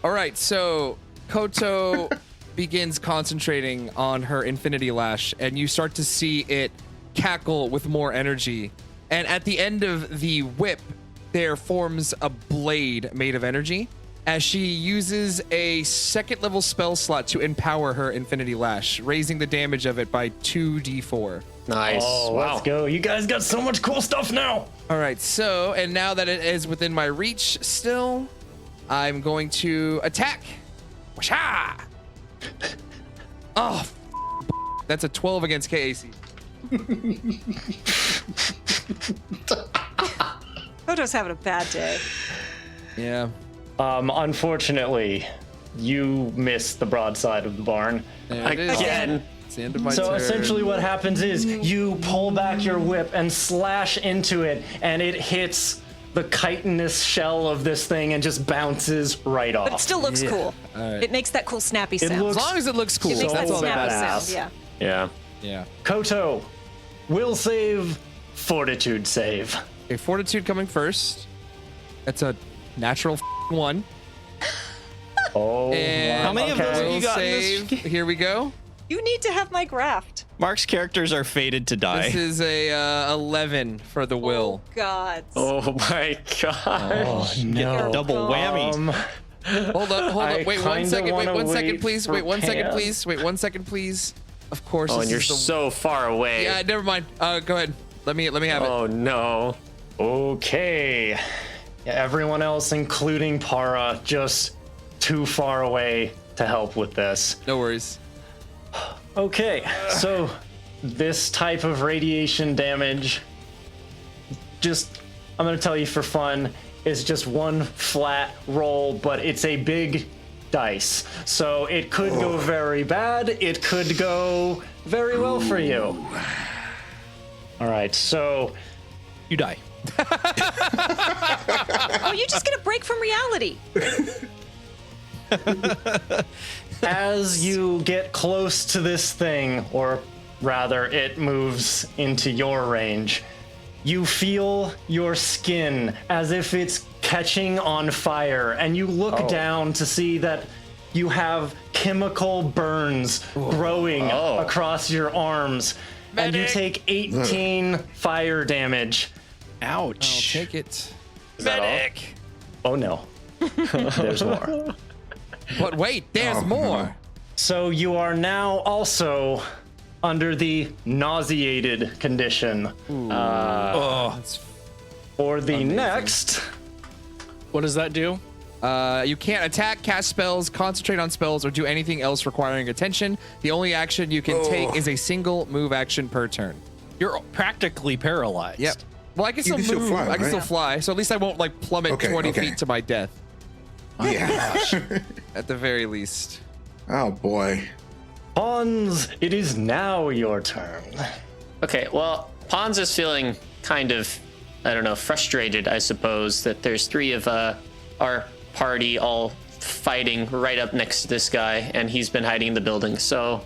All right, so Koto begins concentrating on her Infinity Lash, and you start to see it cackle with more energy. And at the end of the whip, there forms a blade made of energy as she uses a second level spell slot to empower her Infinity Lash, raising the damage of it by 2d4. Nice. Oh, wow. let's go. You guys got so much cool stuff now. All right, so, and now that it is within my reach still, I'm going to attack. Washa! Oh, that's a 12 against KAC. Koto's having a bad day. Yeah. Unfortunately, you missed the broadside of the barn. There it is. Again. It's the end of my So turn. essentially what happens is you pull back your whip and slash into it, and it hits the chitinous shell of this thing and just bounces right off. But it still looks cool. right. It makes that cool snappy sound. looks- As long as it looks cool, It makes that that's all that snappy matters. sound, yeah. Yeah. Yeah. Koto, will save, fortitude save. Okay, Fortitude coming first. That's a natural 1. Oh, And How many of those have will you got in this save. game? Here we go. You need to have my graft. Mark's characters are fated to die. This is a 11 for the will. Oh, God. Oh my god. Oh, no. Double whammy. Hold up. I Wait 1 kinda second. Wait wanna 1 second, wait please. for Wait 1 second, Pam. please. Wait 1 second, please. Of course. Oh, this and you're is the... so far away. Yeah, never mind. Go ahead. Let me have it. Oh no. Okay. Yeah, everyone else, including Para, just too far away to help with this. No worries. Okay, so this type of radiation damage, I'm going to tell you for fun, is just one flat roll, but it's a big dice. So it could go very bad. It could go very well for you. All right, so You die. Oh, you just get a break from reality. as you get close to this thing, or rather it moves into your range, you feel your skin as if it's catching on fire, and you look down to see that you have chemical burns growing across your arms, and you take 18 fire damage. Ouch. I'll take it. Medic. Oh no. There's more. But wait, there's more. So you are now also under the nauseated condition. That's For the next, What does that do? You can't attack, cast spells, concentrate on spells, or do anything else requiring attention. The only action you can take is a single move action per turn. You're practically paralyzed. Yep. Well, I can still can still move. fly, I can right? still fly, so at least I won't like plummet Okay, 20 okay. feet to my death. Yeah. At the very least. Oh boy. Pawns, it is now your turn. Okay, well, Pons is feeling kind of, I don't know, frustrated, I suppose, that there's three of our party all fighting right up next to this guy, and he's been hiding in the building. So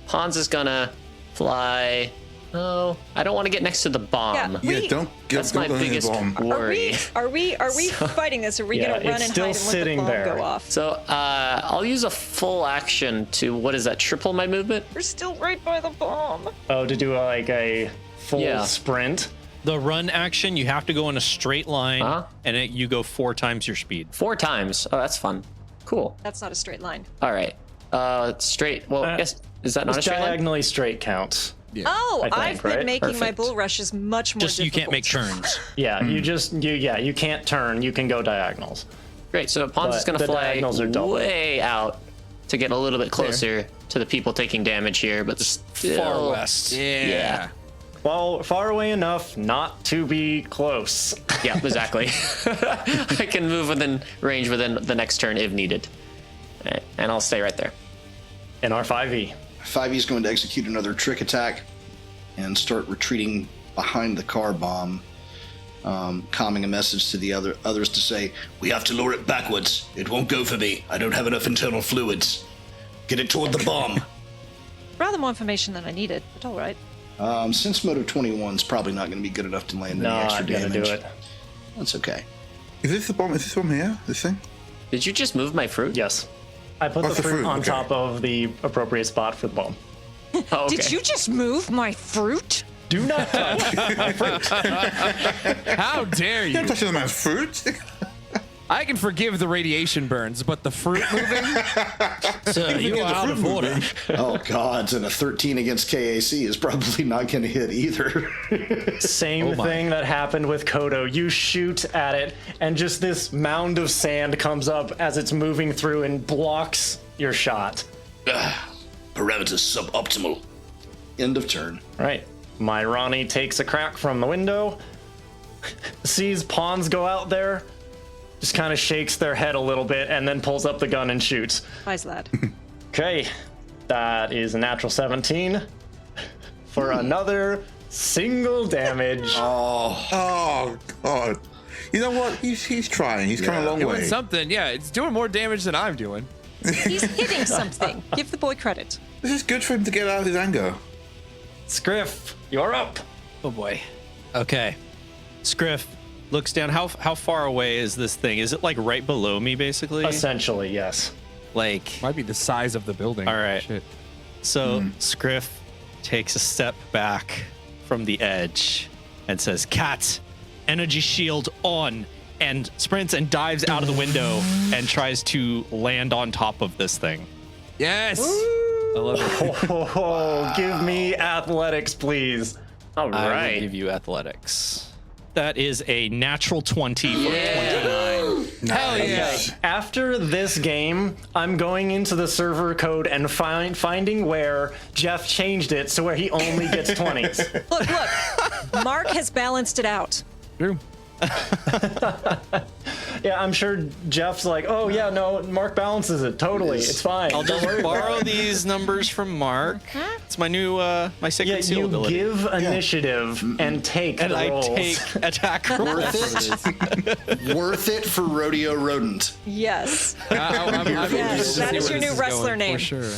Pons is gonna fly. Oh, I don't want to get next to the bomb. Yeah. Yeah, don't That's don't my go near the biggest bomb. worry. Are we fighting this? Are we Yeah, gonna run it's and still hide and let the sitting bomb there. go off? So I'll use a full action to, what is that, triple my movement? We're still right by the bomb. Oh, to do like a full Yeah. sprint. The run action, you have to go in a straight line, Uh-huh. and you go 4 times your speed. 4 times. Oh, that's fun. Cool. That's not a straight line. All right. Straight. Well, I guess, is that not a Just straight line? diagonally straight counts. Oh, I think, I've been right? making my Perfect. bull rushes much more Just you can't difficult. make turns. Yeah, you can't turn. You can go diagonals. Great. So Pons is But going to the fly diagonals are double. way out to get a little bit closer to the people taking damage here, but still, Far west. Yeah. Well, far away enough not to be close. Yeah, exactly. I can move within range within the next turn if needed. And I'll stay right there. In our 5e. 5e is going to execute another trick attack and start retreating behind the car bomb, calming a message to the others to say, We have to lower it backwards. It won't go for me. I don't have enough internal fluids. Get it toward the bomb. Rather more information than I needed, but all right. since Moto 21 is probably not going to be good enough to land any Not extra gonna damage. do it. That's okay. Is this the bomb? Is this one here? This thing? Did you just move my fruit? Yes. I put What's the the fruit fruit? on Okay. top of the appropriate spot for the bomb. Oh, okay. Did you just move my fruit? Do not touch my fruit. How dare you? Don't touch the man's fruit. I can forgive the radiation burns, but the fruit moving? So you are out of order. Oh, God. And a 13 against KAC is probably not going to hit either. Same thing that happened with Kodo. You shoot at it, and just this mound of sand comes up as it's moving through and blocks your shot. Parameters suboptimal. End of turn. Right. My Ronnie takes a crack from the window, sees pawns go out there, just kind of shakes their head a little bit, and then pulls up the gun and shoots. Wise lad. Okay, that is a natural 17 for another single damage. Oh God. You know what? He's trying. He's come a long Doing way. something. Yeah, it's doing more damage than I'm doing. He's hitting something. Give the boy credit. This is good for him to get out of his anger. Scriff, you're up. Oh boy. Okay. Scriff looks down. How far away is this thing? Is it like right below me, basically? Essentially, yes. Like, Might be the size of the building. all right. Shit. So Scriff takes a step back from the edge and says, "Cat, energy shield on," and sprints and dives out of the window and tries to land on top of this thing. Yes! I love it. Oh, give me athletics, please. All I will right. give you athletics. That is a natural 20 for 29. Hell yeah. Nice. After this game, I'm going into the server code and finding where Jeff changed it so where he only gets 20s. Look. Mark has balanced it out. True. Yeah, I'm sure Jeff's like, oh yeah, no, Mark balances it totally. It's fine. I'll Don't just worry about borrow it. these numbers from Mark. It's my new my sacred Yeah, seal you ability. give initiative and take and the I rolls. take attack rolls. Worth it for Rodeo Rodent. Yes. I'm Yes, that is your new wrestler name. For sure.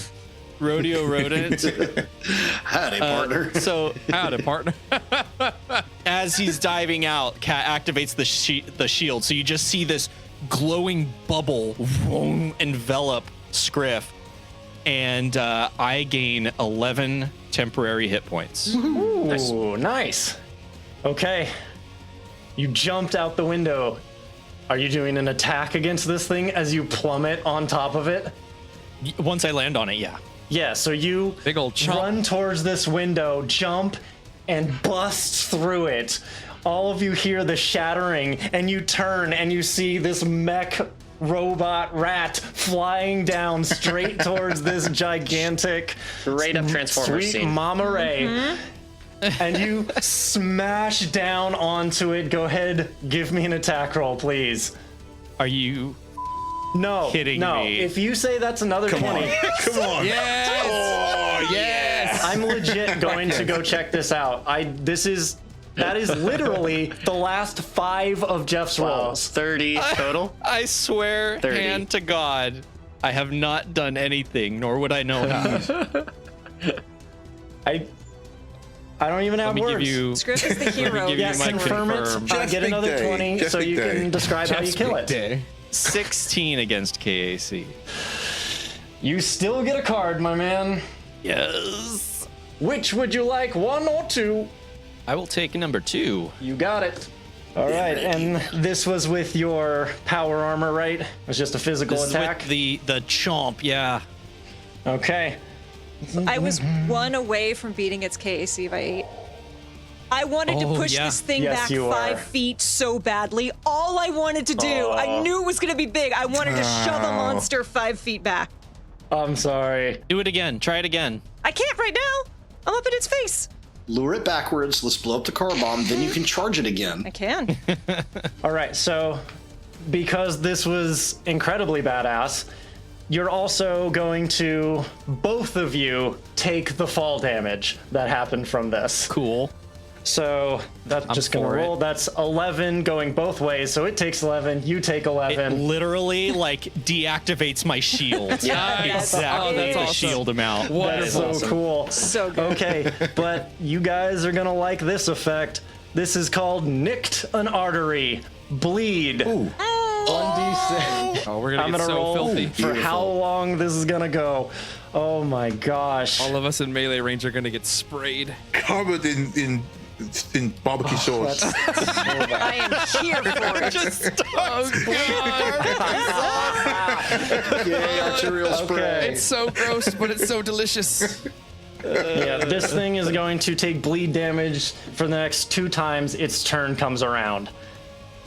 Rodeo rodent. Howdy, partner. So Howdy, partner. as he's diving out, Cat activates the shield. So you just see this glowing bubble envelop Scriff, and I gain 11 temporary hit points. Ooh, nice. Okay. You jumped out the window. Are you doing an attack against this thing as you plummet on top of it? Once I land on it, yeah. Yeah, so you Big old chomp. run towards this window, jump, and bust through it. All of you hear the shattering, and you turn and you see this mech robot rat flying down straight towards this gigantic, Straight up Transformers sweet scene. Mama Ray. And you smash down onto it. Go ahead, give me an attack roll, please. Are you No, kidding no. me? If you say that's another 20, Come on. Yes. Oh, Yes. I'm legit going to go check this out. That is literally the last 5 of Jeff's Wow, rolls. 30 total. I swear, 30. hand to God, I have not done anything, nor would I know how. I don't even have Let me words. give you. Scriff is the hero. give you Yes, my confirm confirm. it. Just Get big another day. 20 Just so big you day. can describe how you Just kill big it. day. 16 against KAC. You still get a card, my man. Yes. Which would you like, 1 or 2? I will take number 2. You got it. All right, and this was with your power armor, right? It was just a physical This is attack. with the chomp, yeah. Okay. I was 1 away from beating its KAC by 8. I wanted to Oh, push yeah. this thing Yes, back you 5 are. feet so badly. All I wanted to do, I knew it was going to be big. I wanted to shove a monster 5 feet back. I'm sorry. Do it again. Try it again. I can't right now. I'm up in its face. Lure it backwards. Let's blow up the car bomb. Then you can charge it again. I can. All right, so because this was incredibly badass, you're also going to, both of you, take the fall damage that happened from this. Cool. So that's just going to for it. roll. That's 11 going both ways, so it takes 11, you take It 11. literally like deactivates my shield. Yeah, exactly. oh, that's the awesome. shield amount. That is so cool. So good. Okay, but you guys are going to like this effect. This is called Nicked an Artery. Bleed. Ooh. 1d6. Oh, we're gonna I'm get gonna so roll filthy. for how long this is gonna go. Oh my gosh. All of us in melee range are gonna get sprayed. Covered in barbecue sauce. I am here for it. Oh god! Yay, arterial spray. It's so gross, but it's so delicious. Yeah, this thing is going to take bleed damage for the next 2 times its turn comes around.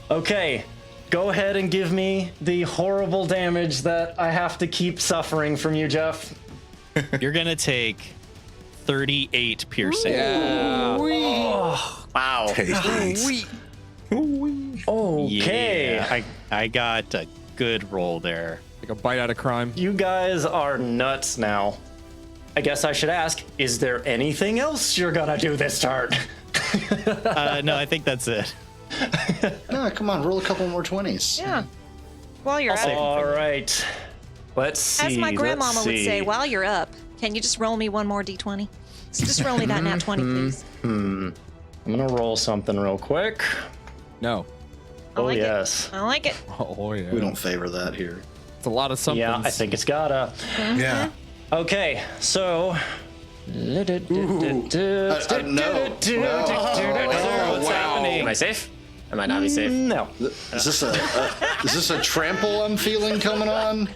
Okay, go ahead and give me the horrible damage that I have to keep suffering from you, Jeff. You're gonna take 38 piercing. Yeah. Wow. Tasty. Okay. Yeah, I got a good roll there. Like a bite out of crime. You guys are nuts now. I guess I should ask, is there anything else you're gonna do this turn? No, I think that's it. No, come on, roll a couple more 20s. Yeah. While you're at it. All right. Let's see. As my grandmama let's would say, see. while you're up, can you just roll me one more d20? So just roll me that nat 20, please. I'm gonna roll something real quick. No. I Oh like yes. it. I like it. Oh yeah. We don't favor that here. It's a lot of somethings. Yeah, I think it's gotta. Yeah. Okay, so. No. Oh, what's happening? Am I safe? I might not be safe. No. Is this a trample I'm feeling coming on?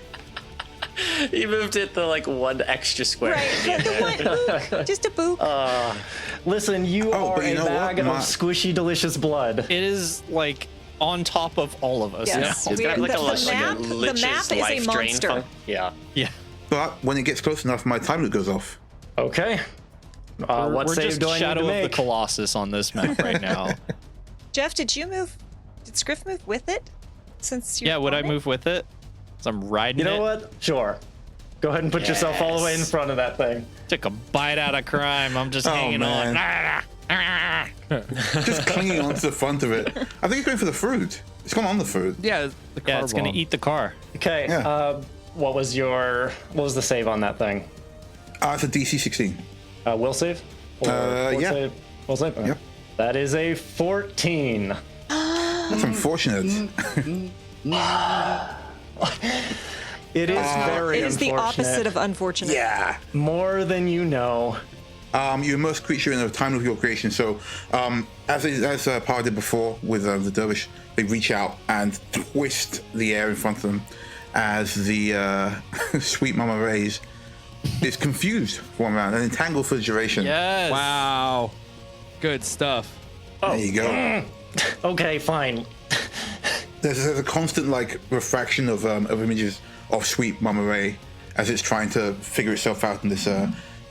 He moved it to like 1 extra square. Right. The one, just a boop. Listen, you Oh, are but you a know what? bag of My- squishy, delicious blood. It is like on top of all of us. Yes. It's got like a the map is a life drain monster. Yeah. Yeah. But when it gets close enough, my time loop goes off. Okay. What We're save just do I need Shadow to of the make? Colossus on this map right now. Jeff, did Scriff move with it? Since you Yeah, would I on it? move with it? 'Cause I'm riding You know it. what? Sure. Go ahead and put yourself all the way in Yes. front of that thing. Took a bite out of crime. I'm just hanging man. on. Just clinging onto the front of it. I think it's going for the fruit. It's gone on the fruit. Yeah, the car Yeah, it's gonna bomb. eat the car. Okay. Yeah. What was the save on that thing? It's a DC 16. Will save? Or force yeah. Save? Will save? Okay. Yep. That is a 14. That's unfortunate. It is very It is the unfortunate. opposite of unfortunate. Yeah. More than you know. You immerse creature in a time of your creation. So, as Par did before with the dervish, they reach out and twist the air in front of them as the sweet Mama Rays is confused for one round and entangled for the duration. Yes. Wow. Good stuff. There you go. Okay, fine. There's a constant like refraction of images of sweet Mama Ray as it's trying to figure itself out in this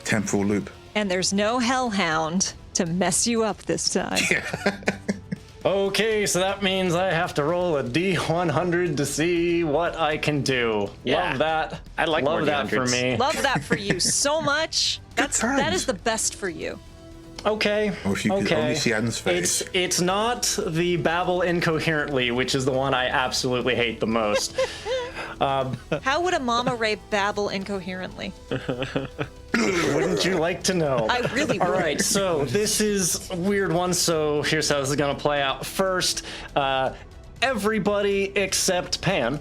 temporal loop. And there's no hellhound to mess you up this time. Okay, so that means I have to roll a D100 to see what I can do. Yeah. Love that. I'd like more Love that for D100s. me. Love that for you so much. That times. is the best for you. Okay. Or if you could only see Adam's face. It's not the babble incoherently, which is the one I absolutely hate the most. How would a mama ray babble incoherently? Wouldn't you like to know? I really would. All right, so this is a weird one. So here's how this is gonna play out. First, everybody except Pan,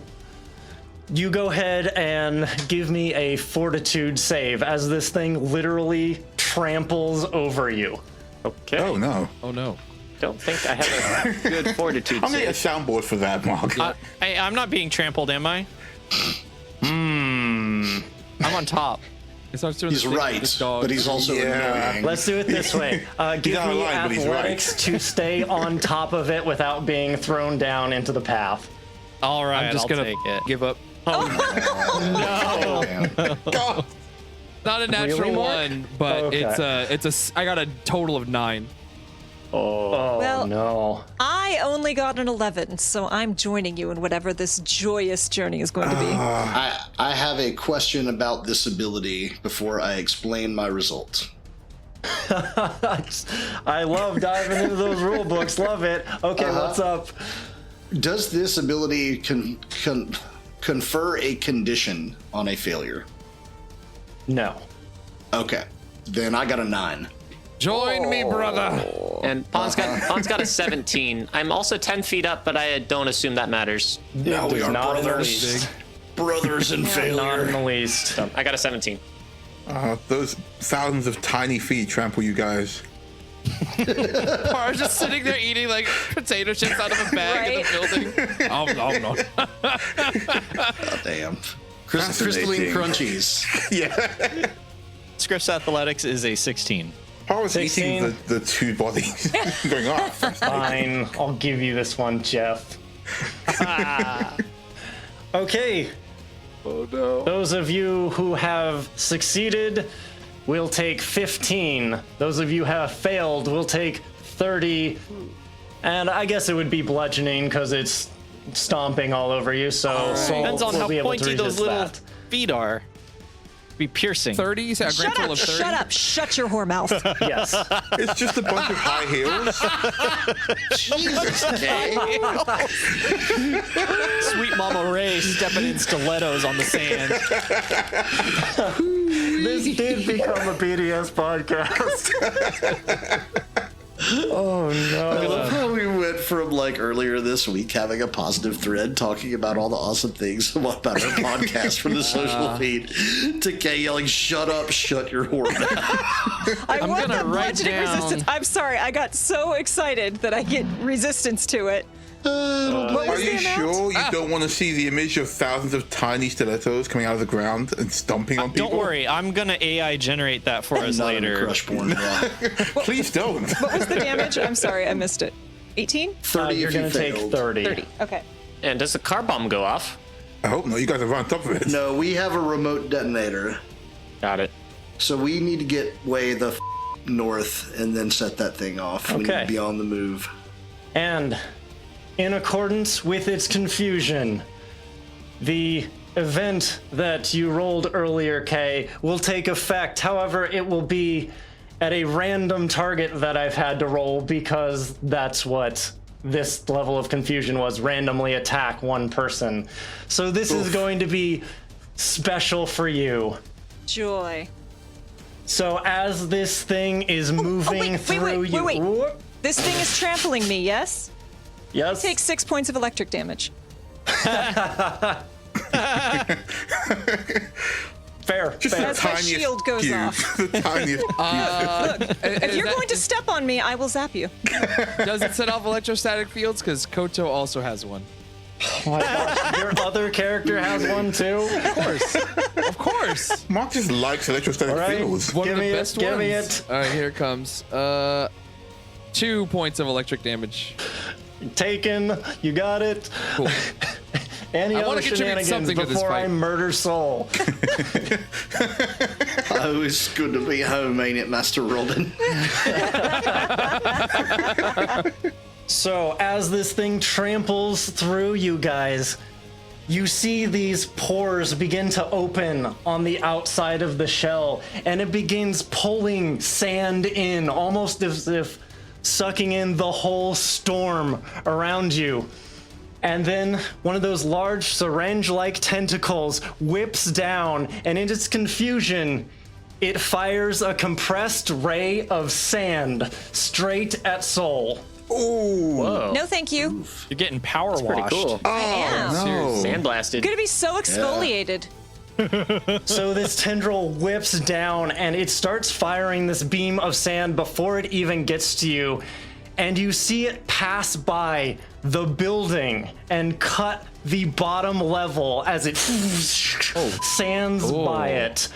you go ahead and give me a fortitude save as this thing literally tramples over you. Okay. Oh no. Oh no. Don't think I have a good fortitude I'm gonna get a save. soundboard for that, Mark. Hey, I'm not being trampled, am I? I'm on top. It starts doing He's the thing with right, this dog. but he's also Yeah. annoying. Let's do it this way. Give out of me line, but he's right. athletics to stay on top of it without being thrown down into the path. All right, I'm just I'll gonna take it. give up. Oh, God. Not a natural Really, Mark? one, but Okay. I got a total of 9. Oh Well- no. I only got an 11, so I'm joining you in whatever this joyous journey is going to be. I have a question about this ability before I explain my result. I love diving into those rule books. Love it. Okay, what's up? Does this ability confer a condition on a failure? No. Okay, then I got a 9. Join me, brother. and Pon's got a 17. I'm also 10 feet up, but I don't assume that matters. Now we Does are not in the brothers. least. Brothers in Not in failure. the least. So I got a 17. Those thousands of tiny feet trample you guys. Par's just sitting there eating like potato chips out of a bag in the building. Oh no. Oh, damn. Crystalline Fascinating. crunchies. Yeah. Scripps Athletics is a 16. Paul was 16. eating the two bodies. Going off. Fine. I'll give you this one, Jeff. Okay. Oh no. Those of you who have succeeded will take 15. Those of you who have failed will take 30. And I guess it would be bludgeoning because it's stomping all over you. So Depends on we'll how be able to pointy those resist little that. feet are. Be piercing. 30? You said a grand total of 30? Shut up! Shut your whore mouth. Yes. It's just a bunch of high heels. Jesus, okay. Sweet Mama Ray stepping in stilettos on the sand. This did become a BDS podcast. Oh I no. love how we went from like earlier this week having a positive thread talking about all the awesome things about our podcast from the social feed to Kay yelling, "Shut up, shut your whore mouth." I want gonna that write bludgeoning down- resistance. I'm sorry, I got so excited that I get resistance to it. What Are was the you amount? sure you don't want to see the image of thousands of tiny stilettos coming out of the ground and stomping on people? Don't worry, I'm gonna AI generate that for us Not in later. Crushborn, yeah. Please don't. What was the damage? I'm sorry, I missed it. 18? 30 You're if you going to take failed. 30. 30. Okay. And does the car bomb go off? I hope not. You guys are right on top of it. No, we have a remote detonator. Got it. So we need to get way the north and then set that thing off. We need Okay. to be on the move. And in accordance with its confusion, the event that you rolled earlier, Kay, will take effect. However, it will be at a random target that I've had to roll because that's what this level of confusion was, randomly attack one person. So this is going to be special for you. Joy. So as this thing is moving through you... wait. Whoop. This thing is trampling me, yes? Yes? Take 6 points of electric damage. Fair. Just fair. As my shield goes fuse. off. The tiniest fuse. If you're going to step on me, I will zap you. Does it set off electrostatic fields? Because Koto also has one. Oh my gosh, your other character has one too? Of course. Of course. Mark just likes electrostatic All right. fields. One Give of the me it, best give ones. me it. All right, here it comes. 2 points of electric damage. Taken. You got it. Cool. Any I other wanna contribute shenanigans something to this before I fight. murder Soul? Oh, it's good to be home, ain't it, Master Robin? So as this thing tramples through you guys, you see these pores begin to open on the outside of the shell, and it begins pulling sand in, almost as if sucking in the whole storm around you. And then one of those large syringe-like tentacles whips down, and in its confusion, it fires a compressed ray of sand straight at Soul. Ooh. Whoa. No, thank you. You're getting power Pretty washed. cool. I am. No. Sandblasted. Gonna be so exfoliated. So this tendril whips down and it starts firing this beam of sand before it even gets to you. And you see it pass by the building and cut the bottom level as it sands by it.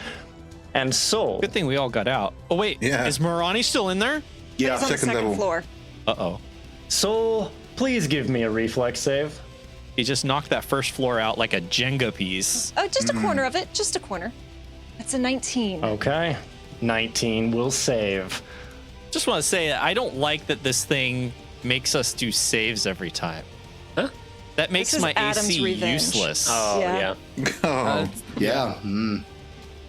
And Soul, Good thing we all got out. Oh wait, Yeah. is Morani still in there? Yeah, He's on the second second level. floor. Uh-oh. Soul, please give me a reflex save. He just knocked that first floor out like a Jenga piece. Oh, just a corner of it. Just a corner. That's a 19. Okay, 19 will save. Just want to say, I don't like that this thing makes us do saves every time. Huh? That makes is my Adam's AC revenge. useless. Oh, Yeah. yeah. Oh, Yeah.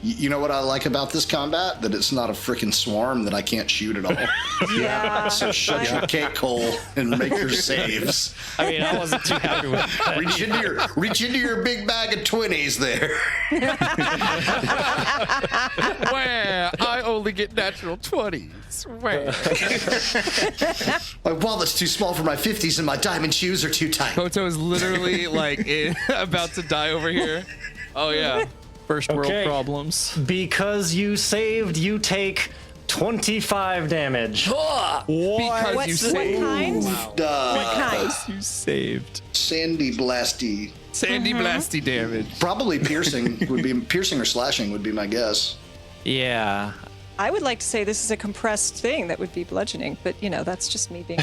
You know what I like about this combat? That it's not a freaking swarm that I can't shoot at all. Yeah. So shut your cake hole and make your saves. I mean, I wasn't too happy with that. Reach into your big bag of 20s there. Where I only get natural 20s. Where? My wallet's too small for my 50s and my diamond shoes are too tight. Koto is literally like about to die over here. Oh yeah. First world Okay. problems. Because you saved, you take 25 damage. Because you What saved. kind? What kind? You saved. Sandy blasty. Sandy blasty damage. Probably piercing or slashing would be my guess. Yeah. I would like to say this is a compressed thing that would be bludgeoning, but that's just me being.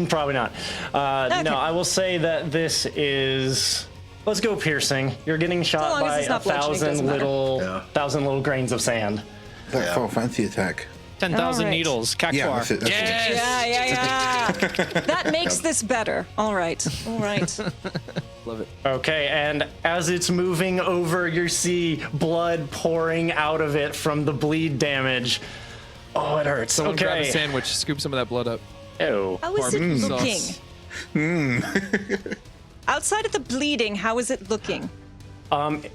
Probably not. Okay. No, I will say that this is. Let's go piercing. You're getting shot long as by it's not bludgeoning, 1,000 doesn't matter. little, Yeah. 1,000 little grains of sand. that Final Fantasy attack. 10,000 All right. needles. Cactuar. Yeah, that's it. That's it. Yeah. That makes this better. All right. Love it. Okay, and as it's moving over, you see blood pouring out of it from the bleed damage. Oh, it hurts. Someone grab a Okay. sandwich, scoop some of that blood up. Oh. How is it Barbecue looking? sauce. Outside of the bleeding, how is it looking?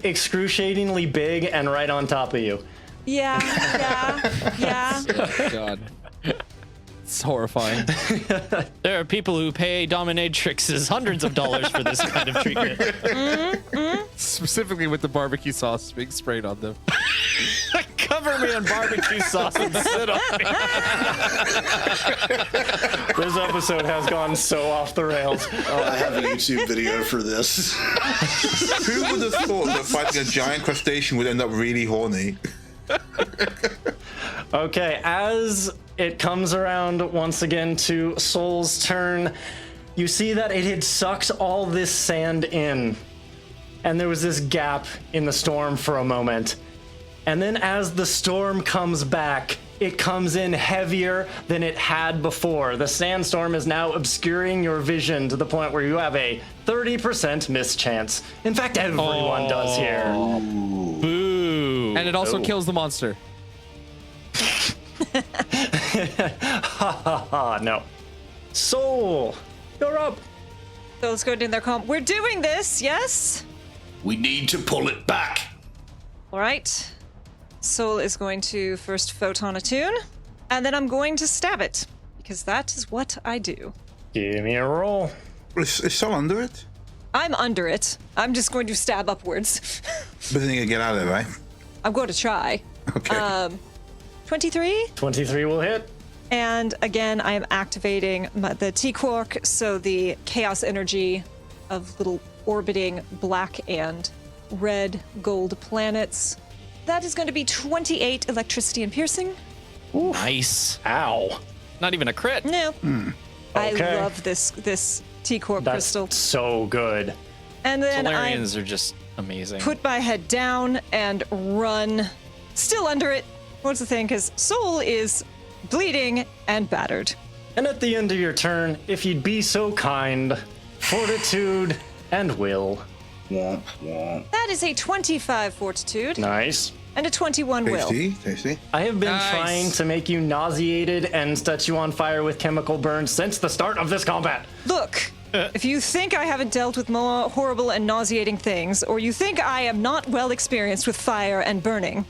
Excruciatingly big and right on top of you. Yeah. Oh, God. It's horrifying. There are people who pay dominatrixes hundreds of dollars for this kind of treatment. Specifically with the barbecue sauce being sprayed on them. Cover me in barbecue sauce and sit on me. This episode has gone so off the rails. I have a YouTube video for this. Who would have thought that fighting a giant crustacean would end up really horny? Okay, as it comes around once again to Soul's turn, you see that it had sucked all this sand in. And there was this gap in the storm for a moment. And then as the storm comes back, it comes in heavier than it had before. The sandstorm is now obscuring your vision to the point where you have a 30% miss chance. In fact, everyone does here. Boo. And it also kills the monster. No. Soul, you're up. So let's go in their comp. We're doing this, yes? We need to pull it back. All right. Soul is going to first photon attune, and then I'm going to stab it, because that is what I do. Give me a roll. Is Sol under it? I'm under it. I'm just going to stab upwards. But then you can get out of there, right? I'm going to try. Okay. 23? 23 will hit. And again, I am activating the T-Quark, so the chaos energy of little orbiting black and red gold planets. That is going to be 28 electricity and piercing. Nice. Ow. Not even a crit. No. Okay. I love this T-Quark That's crystal. so good. And then I Solarians are just amazing. put my head down and run, still under it. What's the thing? Because Soul is bleeding and battered. And at the end of your turn, if you'd be so kind, fortitude and will. Womp, womp. That is a 25 fortitude Nice. and a 21 will. Tasty. I have been Nice. trying to make you nauseated and set you on fire with chemical burns since the start of this combat. Look, if you think I haven't dealt with more horrible and nauseating things, or you think I am not well experienced with fire and burning,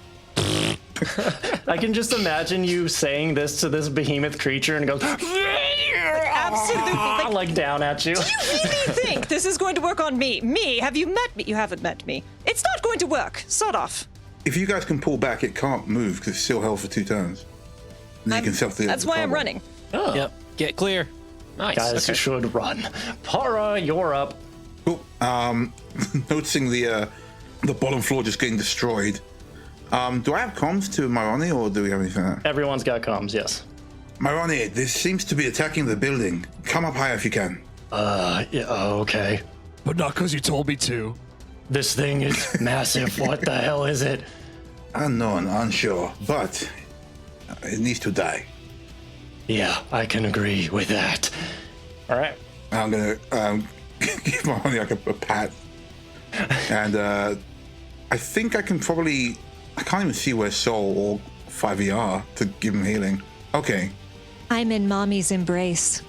I can just imagine you saying this to this behemoth creature and it goes absolutely. like down at you. You really think this is going to work on me? Me? Have you met me? You haven't met me. It's not going to work. Sod off. If you guys can pull back, it can't move because it's still held for 2 turns. And then you can self the. That's why I'm running. Oh, Yep. Get clear. nice. Guys, you should run. Para, you're up. Cool. Noticing the bottom floor just getting destroyed. Do I have comms to Maroni, or do we have anything like that? Everyone's got comms, yes. Maroni, this seems to be attacking the building. Come up higher if you can. Yeah, okay. But not because you told me to. This thing is massive. What the hell is it? Unknown, unsure, but it needs to die. Yeah, I can agree with that. All right. I'm gonna give Maroni like a pat, and I think I can probably. I can't even see where Soul or 5e are to give him healing. Okay. I'm in mommy's embrace.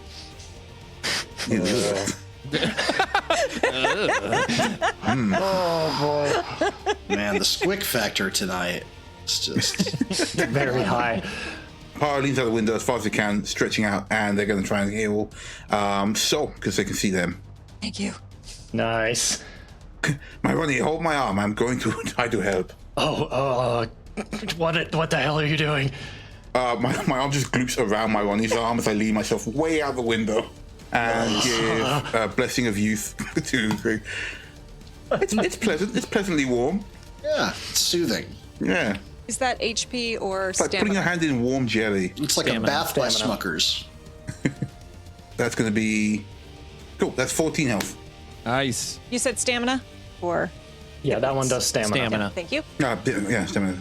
Man, the squick factor tonight is just. Very high. Para leans out the window as far as they can, stretching out, and they're going to try and heal Soul because they can see them. Thank you. Nice. Maroni, hold my arm. I'm going to try to help. Oh, what the hell are you doing? My arm just gloops around Maroni's arm as I lean myself way out the window and give a blessing of youth to Greg. It's pleasant. It's pleasantly warm. Yeah, it's soothing. Yeah. Is that HP or It's like putting your hand in warm jelly. It's like a bath by Smuckers. That's going to be... Cool, that's 14 health. Nice. You said stamina? Or... Yeah, that one does stamina. Stamina. Thank you. Yeah, stamina.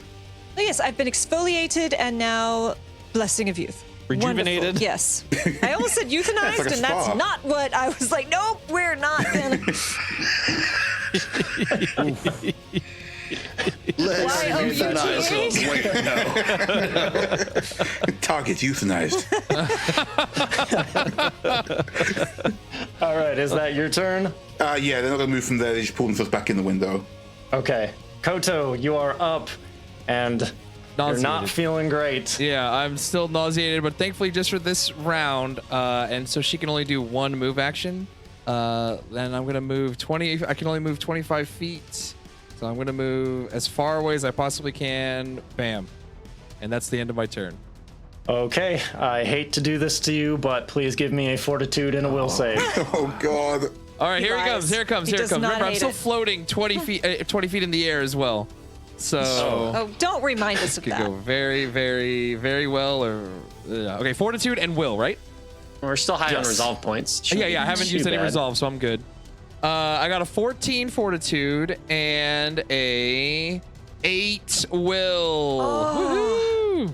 Oh, yes, I've been exfoliated and now blessing of youth. Rejuvenated? Wonderful. Yes. I almost said euthanized, like a and that's spa. not what I was like. Nope, we're not gonna. Let's euthanize euthanize them. Wait, no. Target euthanized. All right, is that your turn? Yeah, they're not going to move from there. They just pull themselves back in the window. Okay. Koto, you are up, and you're not Nauseated. feeling great. Yeah, I'm still nauseated, but thankfully just for this round, and so she can only do one move action. Then I'm gonna move 20. I can only move 25 feet, so I'm gonna move as far away as I possibly can. Bam, and that's the end of my turn. Okay, I hate to do this to you, but please give me a fortitude and a will save. Oh, God. All right, He here it lies. comes. Here it comes. He Here it does comes. not Remember, I'm hate still it. floating 20 feet in the air as well. So Oh, don't remind us of could that. go very, very, very well. Or okay, fortitude and will, right? We're still high on Yes. resolve points. Yeah. I haven't Too used any bad. resolve, so I'm good. I got a 14 fortitude and a 8 will. Woohoo!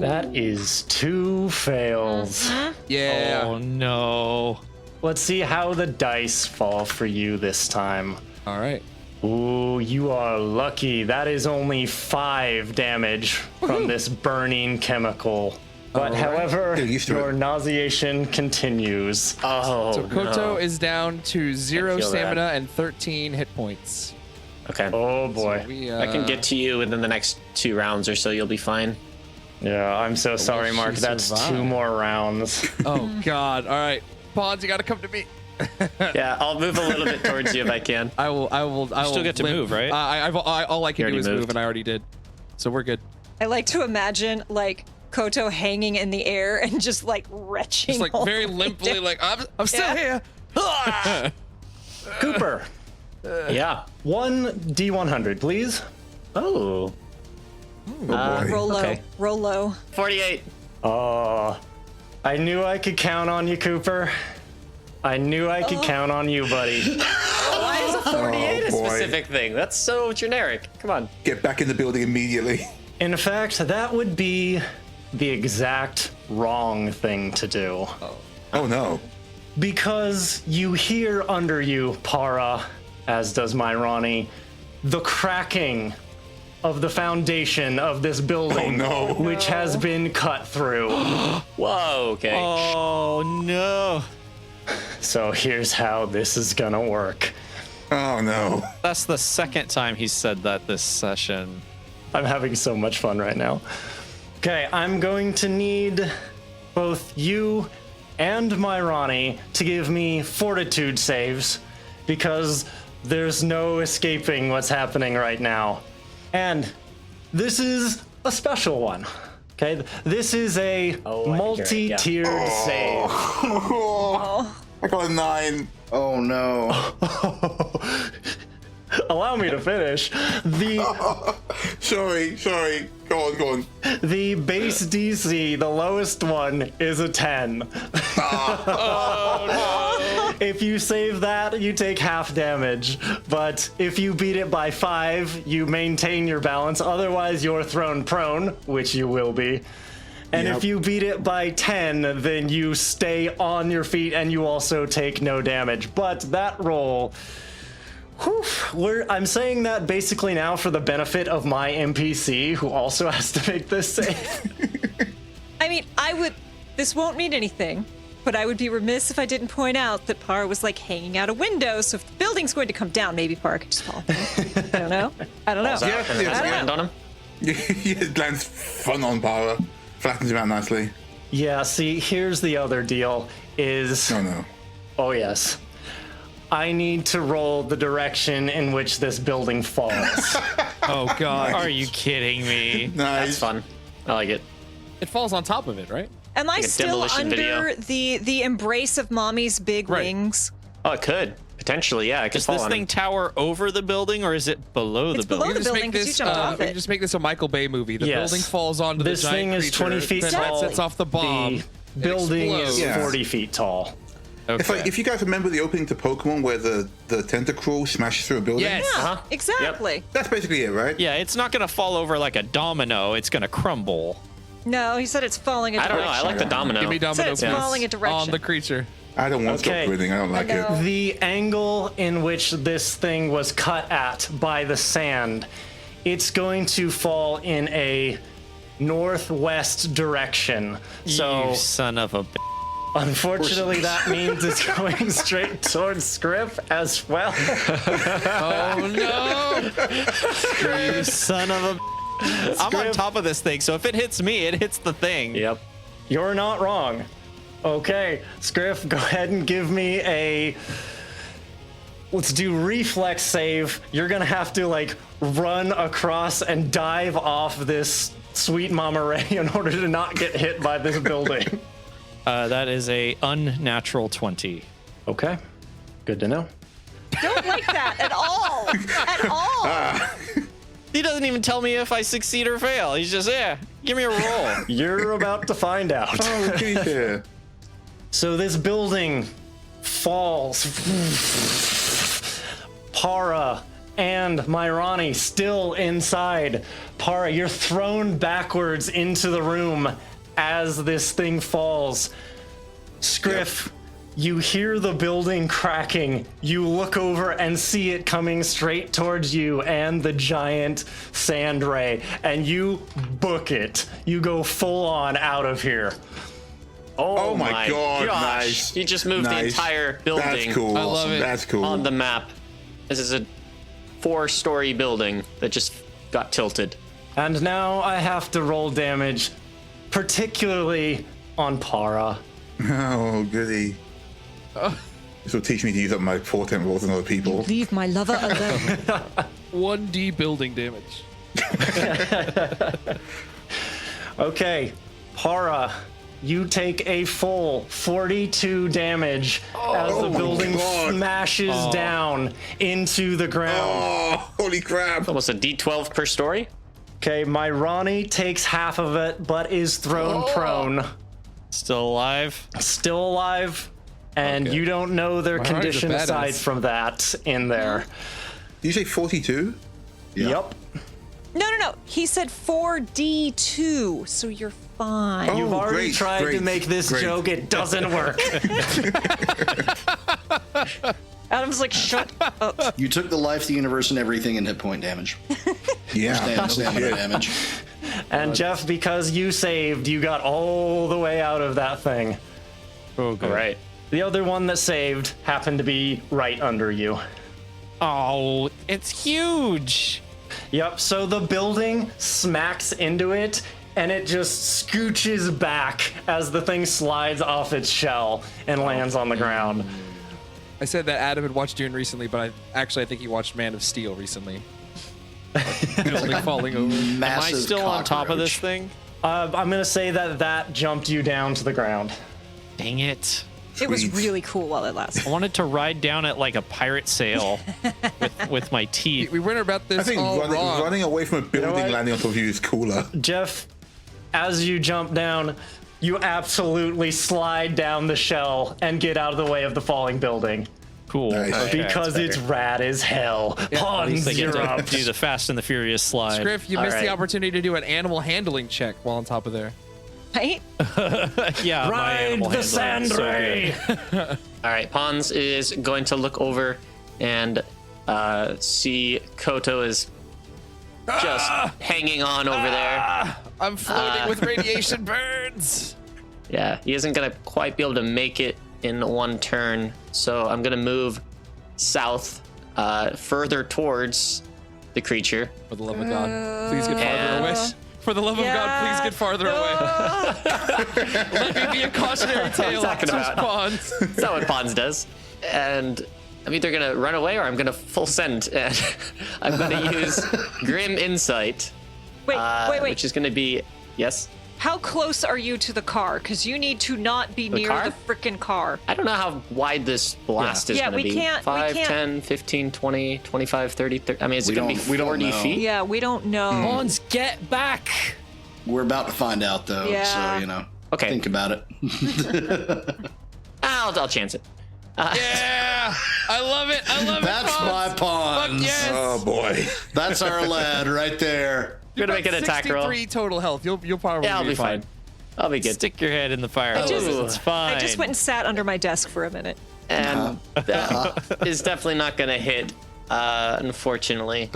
That is 2 fails. Yeah. Oh no. Let's see how the dice fall for you this time. All right. Ooh, you are lucky. That is only 5 damage from this burning chemical. But however, Get used to your it. nauseation continues. Oh, So Koto no. is down to 0 feel that. stamina and 13 hit points. Okay. Oh boy. We, I can get to you within the next 2 rounds or so. You'll be fine. Yeah, I'm so sorry, she Mark. That's survive? 2 more rounds. Oh God! All right, Pawns, you gotta come to me. Yeah, I'll move a little bit towards you if I can. I will. still get to move, right? All I can You do is already move, moved. and I already did. So we're good. I like to imagine like Koto hanging in the air and just like retching. Just like all very the way limply, down. like I'm still Yeah. here. Cooper, Yeah. 1d100, please. Oh. Oh boy. Roll low. Okay. Roll low. 48. Oh, I knew I could count on you, Cooper. I knew I could count on you, buddy. Why is a 48 a Oh, boy. specific thing? That's so generic. Come on. Get back in the building immediately. In fact, that would be the exact wrong thing to do. Oh no. Because you hear under you, Para, as does Myrani, the cracking of the foundation of this building, Oh, no. which has been cut through. Whoa, okay. Oh no. So here's how this is gonna work. Oh no. That's the second time he said that this session. I'm having so much fun right now. Okay, I'm going to need both you and Myrani to give me fortitude saves because there's no escaping what's happening right now. And this is a special one. Okay, this is a multi-tiered save. I got a 9. Oh no. Allow me to finish. Sorry. Go on. The base DC, the lowest one, is a 10. If you save that, you take half damage. But if you beat it by 5, you maintain your balance. Otherwise, you're thrown prone, which you will be. And Yep. if you beat it by 10, then you stay on your feet and you also take no damage. But that roll... Whew, I'm saying that basically now for the benefit of my NPC, who also has to make this save. I mean, this won't mean anything, but I would be remiss if I didn't point out that Par was like hanging out a window, so if the building's going to come down, maybe Par could just fall. I don't know. Falls out Yeah, and yeah, has yeah. land on him. It lands fun on Para. Flattens him out nicely. Yeah, see, here's the other deal is... Oh no. Oh, yes. I need to roll the direction in which this building falls. Oh God. Are you kidding me? That's Nice. fun. I like it. It falls on top of it, right? Am I Like a still demolition under video. the embrace of Mommy's big Right. wings? Oh, it could. Potentially, yeah. It could Does fall this on thing him. tower over the building or is it below the It's below building? the building because you jumped off we it. can just make this a Michael Bay movie. The Yes. building falls onto This the giant thing is creature, 20 feet then tall. That sets off the bomb. The building explodes. is Yeah. 40 feet tall. It's like if you guys remember the opening to Pokemon where the tentacruel smashes through a building. Yes. Uh-huh. Exactly. That's basically it, right? Yeah, it's not gonna fall over like a domino. It's gonna crumble. No, he said it's falling a I direction. don't know. I like the domino. Give me He said domino it's please. falling a direction. On the creature. I don't want to Okay. stop breathing. I don't like know. it. The angle in which this thing was cut at by the sand, it's going to fall in a northwest direction. So You son of a. unfortunately, that means it's going straight towards Scriff as well. Oh no! You son of a. I'm on top of this thing, so if it hits me, it hits the thing. Yep. You're not wrong. Okay, Scriff, go ahead and give me a... Let's do reflex save. You're gonna have to, like, run across and dive off this sweet Mama Ray in order to not get hit by this building. That is a unnatural 20. Okay, good to know. Don't like that at all. At all. He doesn't even tell me if I succeed or fail. He's just, give me a roll. You're about to find out. Oh, yeah. So this building falls. Para and Myrani still inside. Para, you're thrown backwards into the room as this thing falls. Scriff, you hear the building cracking. You look over and see it coming straight towards you and the giant Sandray, and you book it. You go full on out of here. Oh my God, gosh. nice. You just moved the entire building. That's cool. I love it. That's cool. On the map. This is a 4-story building that just got tilted. And now I have to roll damage, particularly on Para. Oh, goody. This will teach me to use up my portent rolls on other people. Leave my lover alone. 1d building damage. Okay, Para, you take a full 42 damage as the my building God. smashes down into the ground. Oh, holy crap. Almost a D12 per story. Okay, Myrani takes half of it, but is thrown prone. Still alive? Still alive, and Okay. you don't know their Myrani's a condition badass. aside from that in there. Did you say 42? Yep. No. He said 4D2, so you're fine. You've Oh, already great, tried to great, make this great. joke, it doesn't work. Adam's like, shut up. You took the life, the universe, and everything in hit point damage. Yeah. Stamina Shit. damage. And Jeff, because you saved, you got all the way out of that thing. Oh, good. All right. The other one that saved happened to be right under you. Oh, it's huge. Yep, so the building smacks into it, and it just scooches back as the thing slides off its shell and lands on the ground. I said that Adam had watched Dune recently, but I think he watched Man of Steel recently. Building falling over. Am I Massive still on top of this cockroach. thing? I'm gonna say that jumped you down to the ground. Dang it. It was Sweet. really cool while it lasted. I wanted to ride down it like a pirate sail with my teeth. We went about I this think all wrong. running away from a building what? landing on top of you is cooler. Jeff, as you jump down, you absolutely slide down the shell and get out of the way of the falling building. Cool. Nice. Okay. Because it's rad as hell. At least Pawns, I get you're to up. do the Fast and the Furious slide. Griff, you All missed the right. opportunity to do an animal handling check while on top of there. Right? Yeah, my Ride animal the handling is so good. Sandray! All right. Pons is going to look over and see Koto is just hanging on over there. I'm floating with radiation burns. Yeah, he isn't gonna quite be able to make it in one turn, so I'm gonna move south, further towards the creature. For the love of God, please get farther And- away. For the love of God, please get farther away. Let me be a cautionary tale. talking about? Pawns. That's not what Pons does. And I'm either gonna run away or I'm gonna full send, and I'm gonna use Grim Insight, Wait. which is gonna be yes. How close are you to the car? Because you need to not be near car? the frickin' car. I don't know how wide this blast is Yeah, going to we be. can't- 5, we can't- 10, 15, 20, 25, 30, 30. I mean, is it We going to be don't 40 know. feet? Yeah, we don't know. Pawns, get back! We're about to find out, though. Yeah. So, Okay. think about it. I'll chance it. Yeah, I love it. I love That's it. my Fuck pawns. yes. Oh boy. That's our lad right there. You're going to make an attack roll. 63 total health. You'll probably Yeah, I'll be fine. I'll be good. Stick your head in the fire. just- it's fine. I just went and sat under my desk for a minute. And that is definitely not going to hit, unfortunately,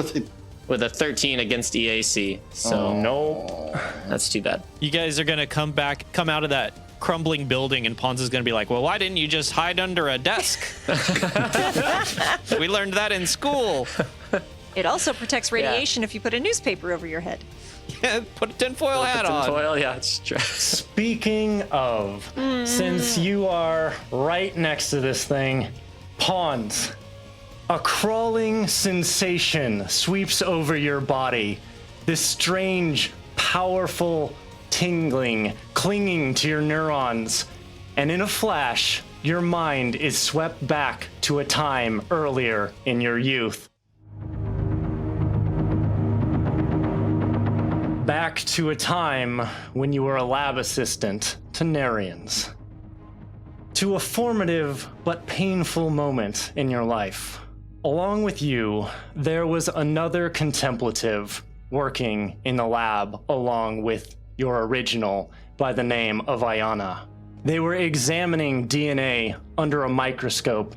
with a 13 against EAC. So Nope. that's too bad. You guys are gonna come out of that crumbling building, and Pons is gonna be like, "Well, why didn't you just hide under a desk? We learned that in school. It also protects radiation if you put a newspaper over your head. Yeah, put a tinfoil hat on." Tinfoil, yeah, it's true. Speaking of, since you are right next to this thing, Pawns, a crawling sensation sweeps over your body. This strange, powerful tingling, clinging to your neurons. And in a flash, your mind is swept back to a time earlier in your youth. back to a time when you were a lab assistant to Narians. To a formative but painful moment in your life. Along with you, there was another contemplative working in the lab along with your original by the name of Ayana. They were examining DNA under a microscope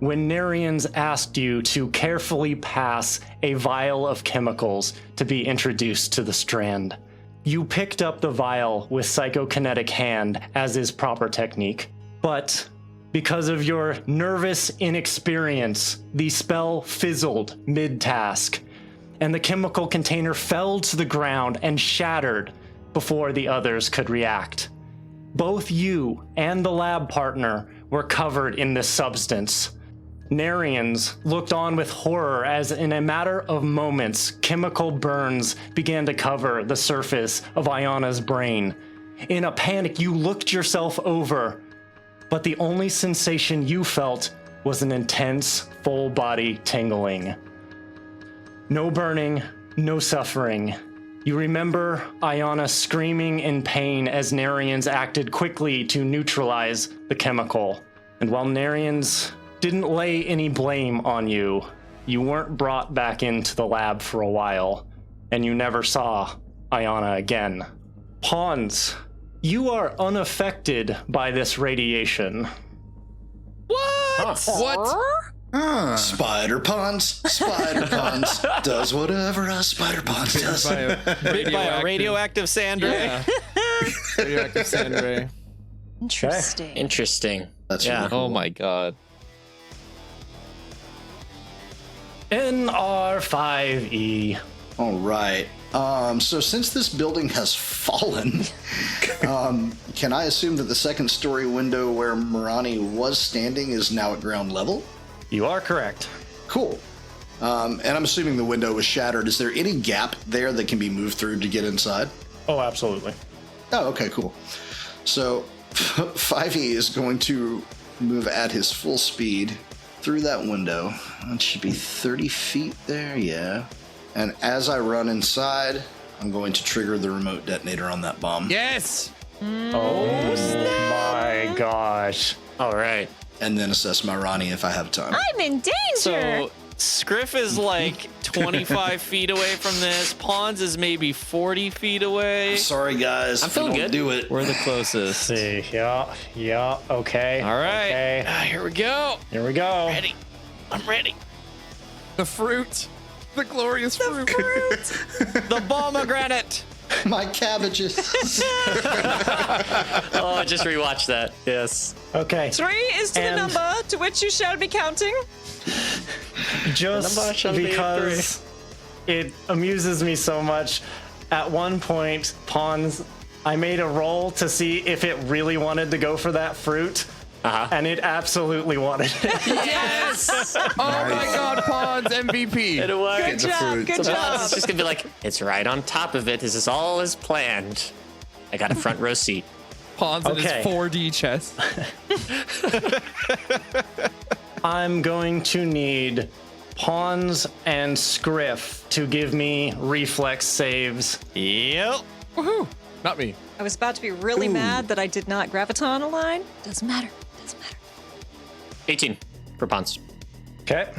when Narians asked you to carefully pass a vial of chemicals to be introduced to the strand. You picked up the vial with psychokinetic hand, as is proper technique, but because of your nervous inexperience, the spell fizzled mid-task, and the chemical container fell to the ground and shattered before the others could react. Both you and the lab partner were covered in this substance. Narians looked on with horror as in a matter of moments, chemical burns began to cover the surface of Ayana's brain. In a panic, you looked yourself over, but the only sensation you felt was an intense, full-body tingling. No burning, no suffering. You remember Ayana screaming in pain as Narians acted quickly to neutralize the chemical. And while Narians didn't lay any blame on you, you weren't brought back into the lab for a while, and you never saw Ayana again. Pawns, you are unaffected by this radiation. What? What? Spider Ponds does whatever a spider pond does. Bit by a radioactive Sandray. Yeah. Radioactive Sandray. Interesting. Interesting. That's Yeah. really cool. Oh my god. NR5E. All right. So since this building has fallen, can I assume that the second story window where Marani was standing is now at ground level? You are correct. Cool. And I'm assuming the window was shattered. Is there any gap there that can be moved through to get inside? Oh, absolutely. Oh, okay, cool. So 5e is going to move at his full speed through that window. That should be 30 feet there, yeah. And as I run inside, I'm going to trigger the remote detonator on that bomb. Yes. Oh my gosh. All right. And then assess my Ronnie if I have time. I'm in danger. So Scriff is like 25 feet away from this. Pawns is maybe 40 feet away. Sorry, guys. I'm feeling Don't good. Do it. We're the closest. See, yeah, okay. All right. Okay. Here we go. Here we go. Ready. I'm ready. The fruit. The glorious fruit. The pomegranate. My cabbages. Oh, I just rewatched that. Yes. Okay. 3 is to the And- number to which you shall be counting. Just The number shall be because it amuses me so much, at one point, Pawns, I made a roll to see if it really wanted to go for that fruit. And it absolutely wanted it. Yes. Oh my God, Pawns MVP. It worked. Good job. fruit. Good So job. it's just gonna be like, it's right on top of it. This is all as planned. I got a front row seat. Pawns in his Okay. 4D chest. I'm going to need Pawns and Scriff to give me reflex saves. Yep. Woohoo. Not me. I was about to be really mad that I did not graviton align. Doesn't matter. 18 for Ponce. Okay.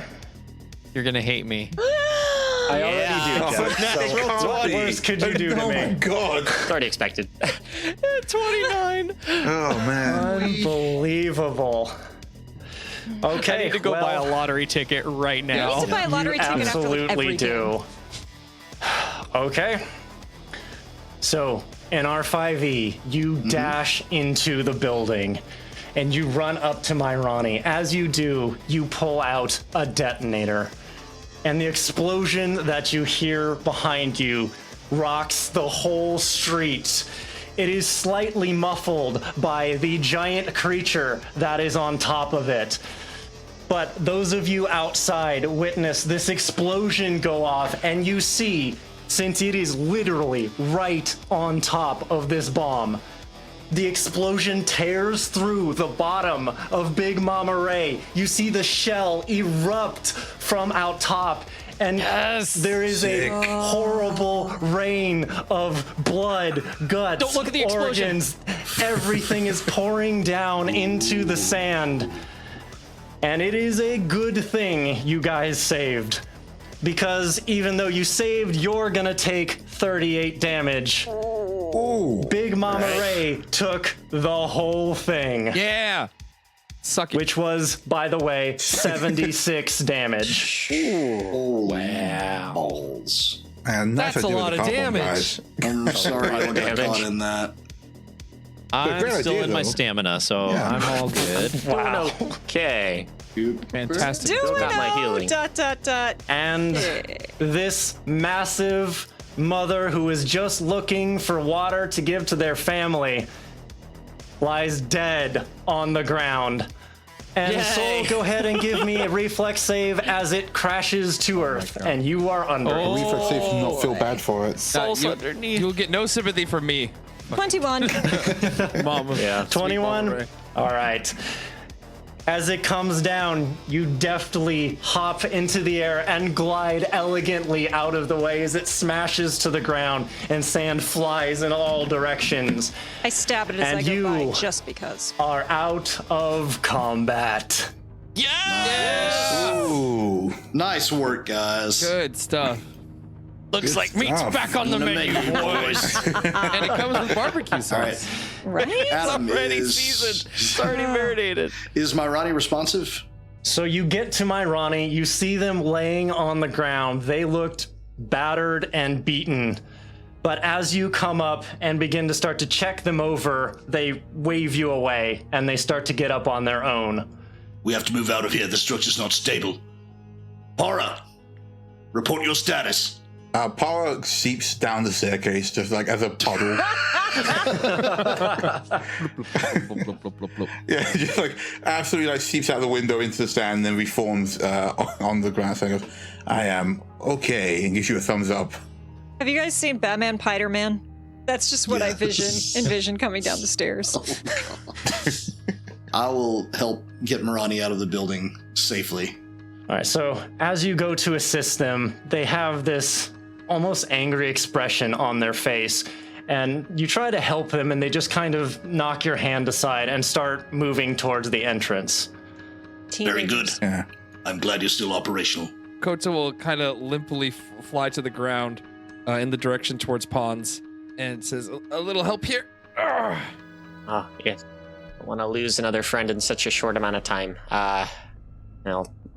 You're gonna hate me. I already do, Jeff. Natural So what 20. worse could you do to Oh my me? god. It's already expected. 29. Oh man. Unbelievable. Okay, I need to go well, buy a lottery ticket right You now. need to buy a lottery you ticket after like absolutely every do. game. Okay. So, in R5E, you dash into the building and you run up to my Ronnie. As you do, you pull out a detonator. And the explosion that you hear behind you rocks the whole street. It is slightly muffled by the giant creature that is on top of it. But those of you outside witness this explosion go off, and you see, since it is literally right on top of this bomb, the explosion tears through the bottom of Big Mama Ray. You see the shell erupt from out top, and there is a horrible rain of blood, guts, Don't look at the explosion. organs. Everything is pouring down into the sand. And it is a good thing you guys saved. Because even though you saved, you're gonna take 38 damage. Ooh. Big Mama Ray took the whole thing. Yeah. Suck it. Which was, by the way, 76 damage. Wow. Balls. And That's a lot of damage. I'm sorry I got caught in that. I'm great still idea, in my though. stamina, so Yeah. I'm all good. Wow. Okay. Fantastic. Doing Got my oh, healing. dot, dot, dot. And this massive mother who is just looking for water to give to their family lies dead on the ground. And Yay. Soul, go ahead and give me a reflex save as it crashes to Earth, and you are under. Reflex save to not feel bad for it. Soul's underneath. You'll get no sympathy from me. 21. Mom. Yeah, 21. All right. As it comes down, you deftly hop into the air and glide elegantly out of the way as it smashes to the ground and sand flies in all directions. I stab it as And I go by you- just because. Are out of combat. Ooh. Nice work, guys. Good stuff. Looks like meat's stuff. back on the menu, boys. And it comes with barbecue sauce. All right. Right? Adam Already is, seasoned. It's already marinated. Is my Ronnie responsive? So you get to my Ronnie, you see them laying on the ground. They looked battered and beaten. But as you come up and begin to start to check them over, they wave you away and they start to get up on their own. We have to move out of here. The structure's not stable. Para, report your status. Para seeps down the staircase just like as a puddle. Yeah, just like absolutely like seeps out the window into the sand and then reforms on the ground. So he goes, I am okay, and gives you a thumbs up. Have you guys seen Batman Pider-Man? That's just what I envision coming down the stairs. I will help get Marani out of the building safely. All right, so as you go to assist them, they have this almost angry expression on their face, and you try to help them, and they just kind of knock your hand aside and start moving towards the entrance. Very good. Teenagers. Yeah. I'm glad you're still operational. Kota will kind of limply fly to the ground in the direction towards Pons and says, a little help here. Urgh. Yeah. I want to lose another friend in such a short amount of time. I'll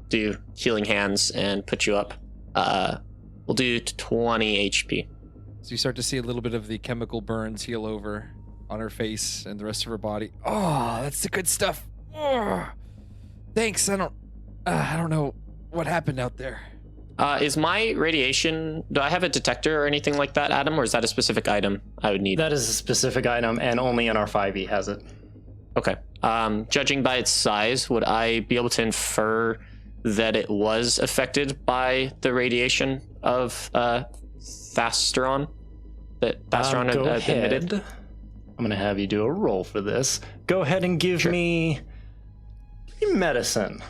do healing hands and put you up. We'll do 20 HP. So you start to see a little bit of the chemical burns heal over on her face and the rest of her body. Oh, that's the good stuff. Oh, thanks. I don't know what happened out there. Is my radiation, do I have a detector or anything like that, Adam, or is that a specific item I would need? That is a specific item, and only in our 5e has it. Okay. Judging by its size, would I be able to infer that it was affected by the radiation of Thasteron? That Thasteron Go had ahead. emitted? I'm going to have you do a roll for this. Go ahead and give me medicine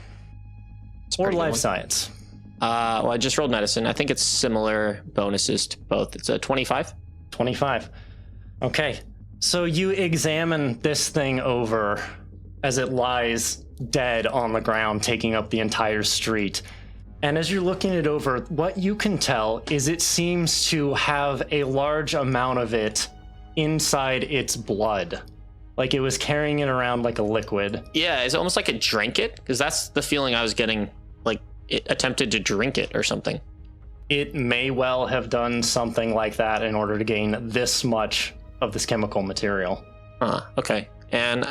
or pretty good life one. science. Well, I just rolled medicine. I think it's similar bonuses to both. It's a 25. 25. Okay. So you examine this thing over as it lies dead on the ground, taking up the entire street. And as you're looking it over, what you can tell is it seems to have a large amount of it inside its blood. Like it was carrying it around like a liquid. Yeah, is it almost like it drank it? Because that's the feeling I was getting, like it attempted to drink it or something. It may well have done something like that in order to gain this much of this chemical material. Okay. And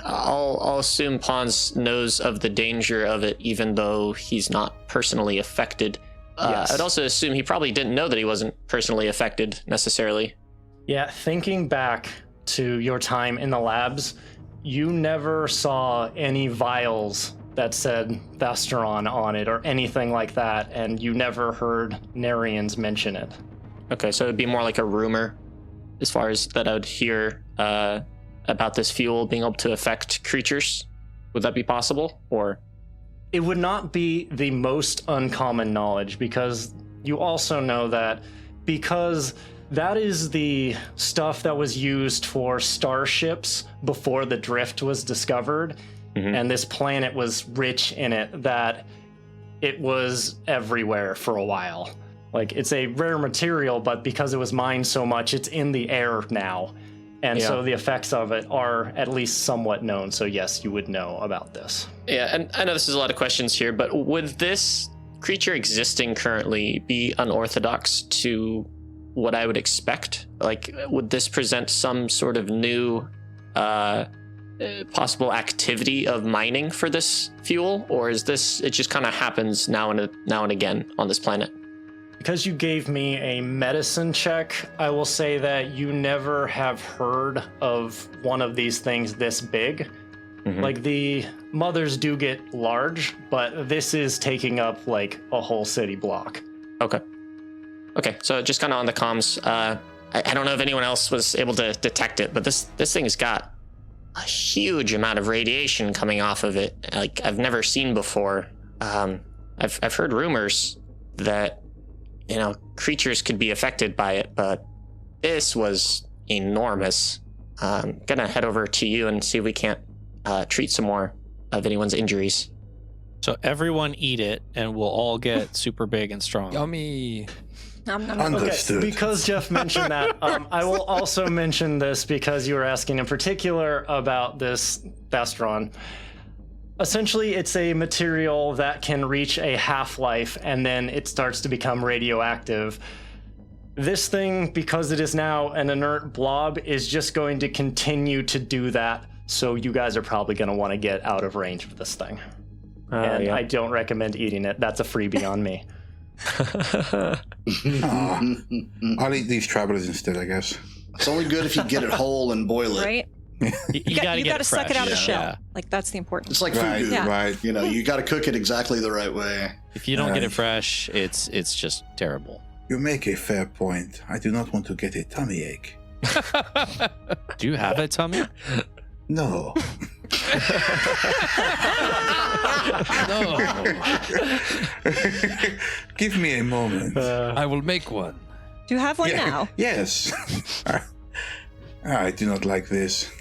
I'll assume Pons knows of the danger of it, even though he's not personally affected. Yes. I'd also assume he probably didn't know that he wasn't personally affected necessarily. Yeah, thinking back to your time in the labs, you never saw any vials that said Thasteron on it or anything like that, and you never heard Narians mention it. Okay, so it'd be more like a rumor as far as that I would hear about this fuel being able to affect creatures? Would that be possible? Or It would not be the most uncommon knowledge, because you also know that because that is the stuff that was used for starships before the drift was discovered, and this planet was rich in it, that it was everywhere for a while. Like, it's a rare material, but because it was mined so much, it's in the air now. And so the effects of it are at least somewhat known. So yes, you would know about this. yeah, and I know this is a lot of questions here, but would this creature existing currently be unorthodox to what I would expect? Like, would this present some sort of new possible activity of mining for this fuel, or is this, it just kind of happens now and again on this planet? Because you gave me a medicine check, I will say that you never have heard of one of these things this big. Like, the mothers do get large, but this is taking up like a whole city block. Okay, so just kind of on the comms, I don't know if anyone else was able to detect it, but this thing's got a huge amount of radiation coming off of it, like I've never seen before. I've heard rumors that, you know, creatures could be affected by it, but this was enormous. I'm gonna head over to you and see if we can't treat some more of anyone's injuries. So everyone eat it, and we'll all get super big and strong. Yummy. Understood. Because Jeff mentioned that, I will also mention this because you were asking in particular about this Thastron. Essentially, it's a material that can reach a half-life, and then it starts to become radioactive. This thing, because it is now an inert blob, is just going to continue to do that, so you guys are probably going to want to get out of range of this thing. And I don't recommend eating it. That's a freebie on me. I'll eat these travelers instead, I guess. It's only good if you get it whole and boil it. Right? You gotta get it suck it out of the fresh. shell. Yeah. Like, that's the important. It's like Right, food. Yeah. right. You know, you got to cook it exactly the right way. If you don't get it fresh, it's just terrible. You make a fair point. I do not want to get a tummy ache. Do you have a tummy? No. No. Give me a moment. I will make one. Do you have one now? Yes. I do not like this.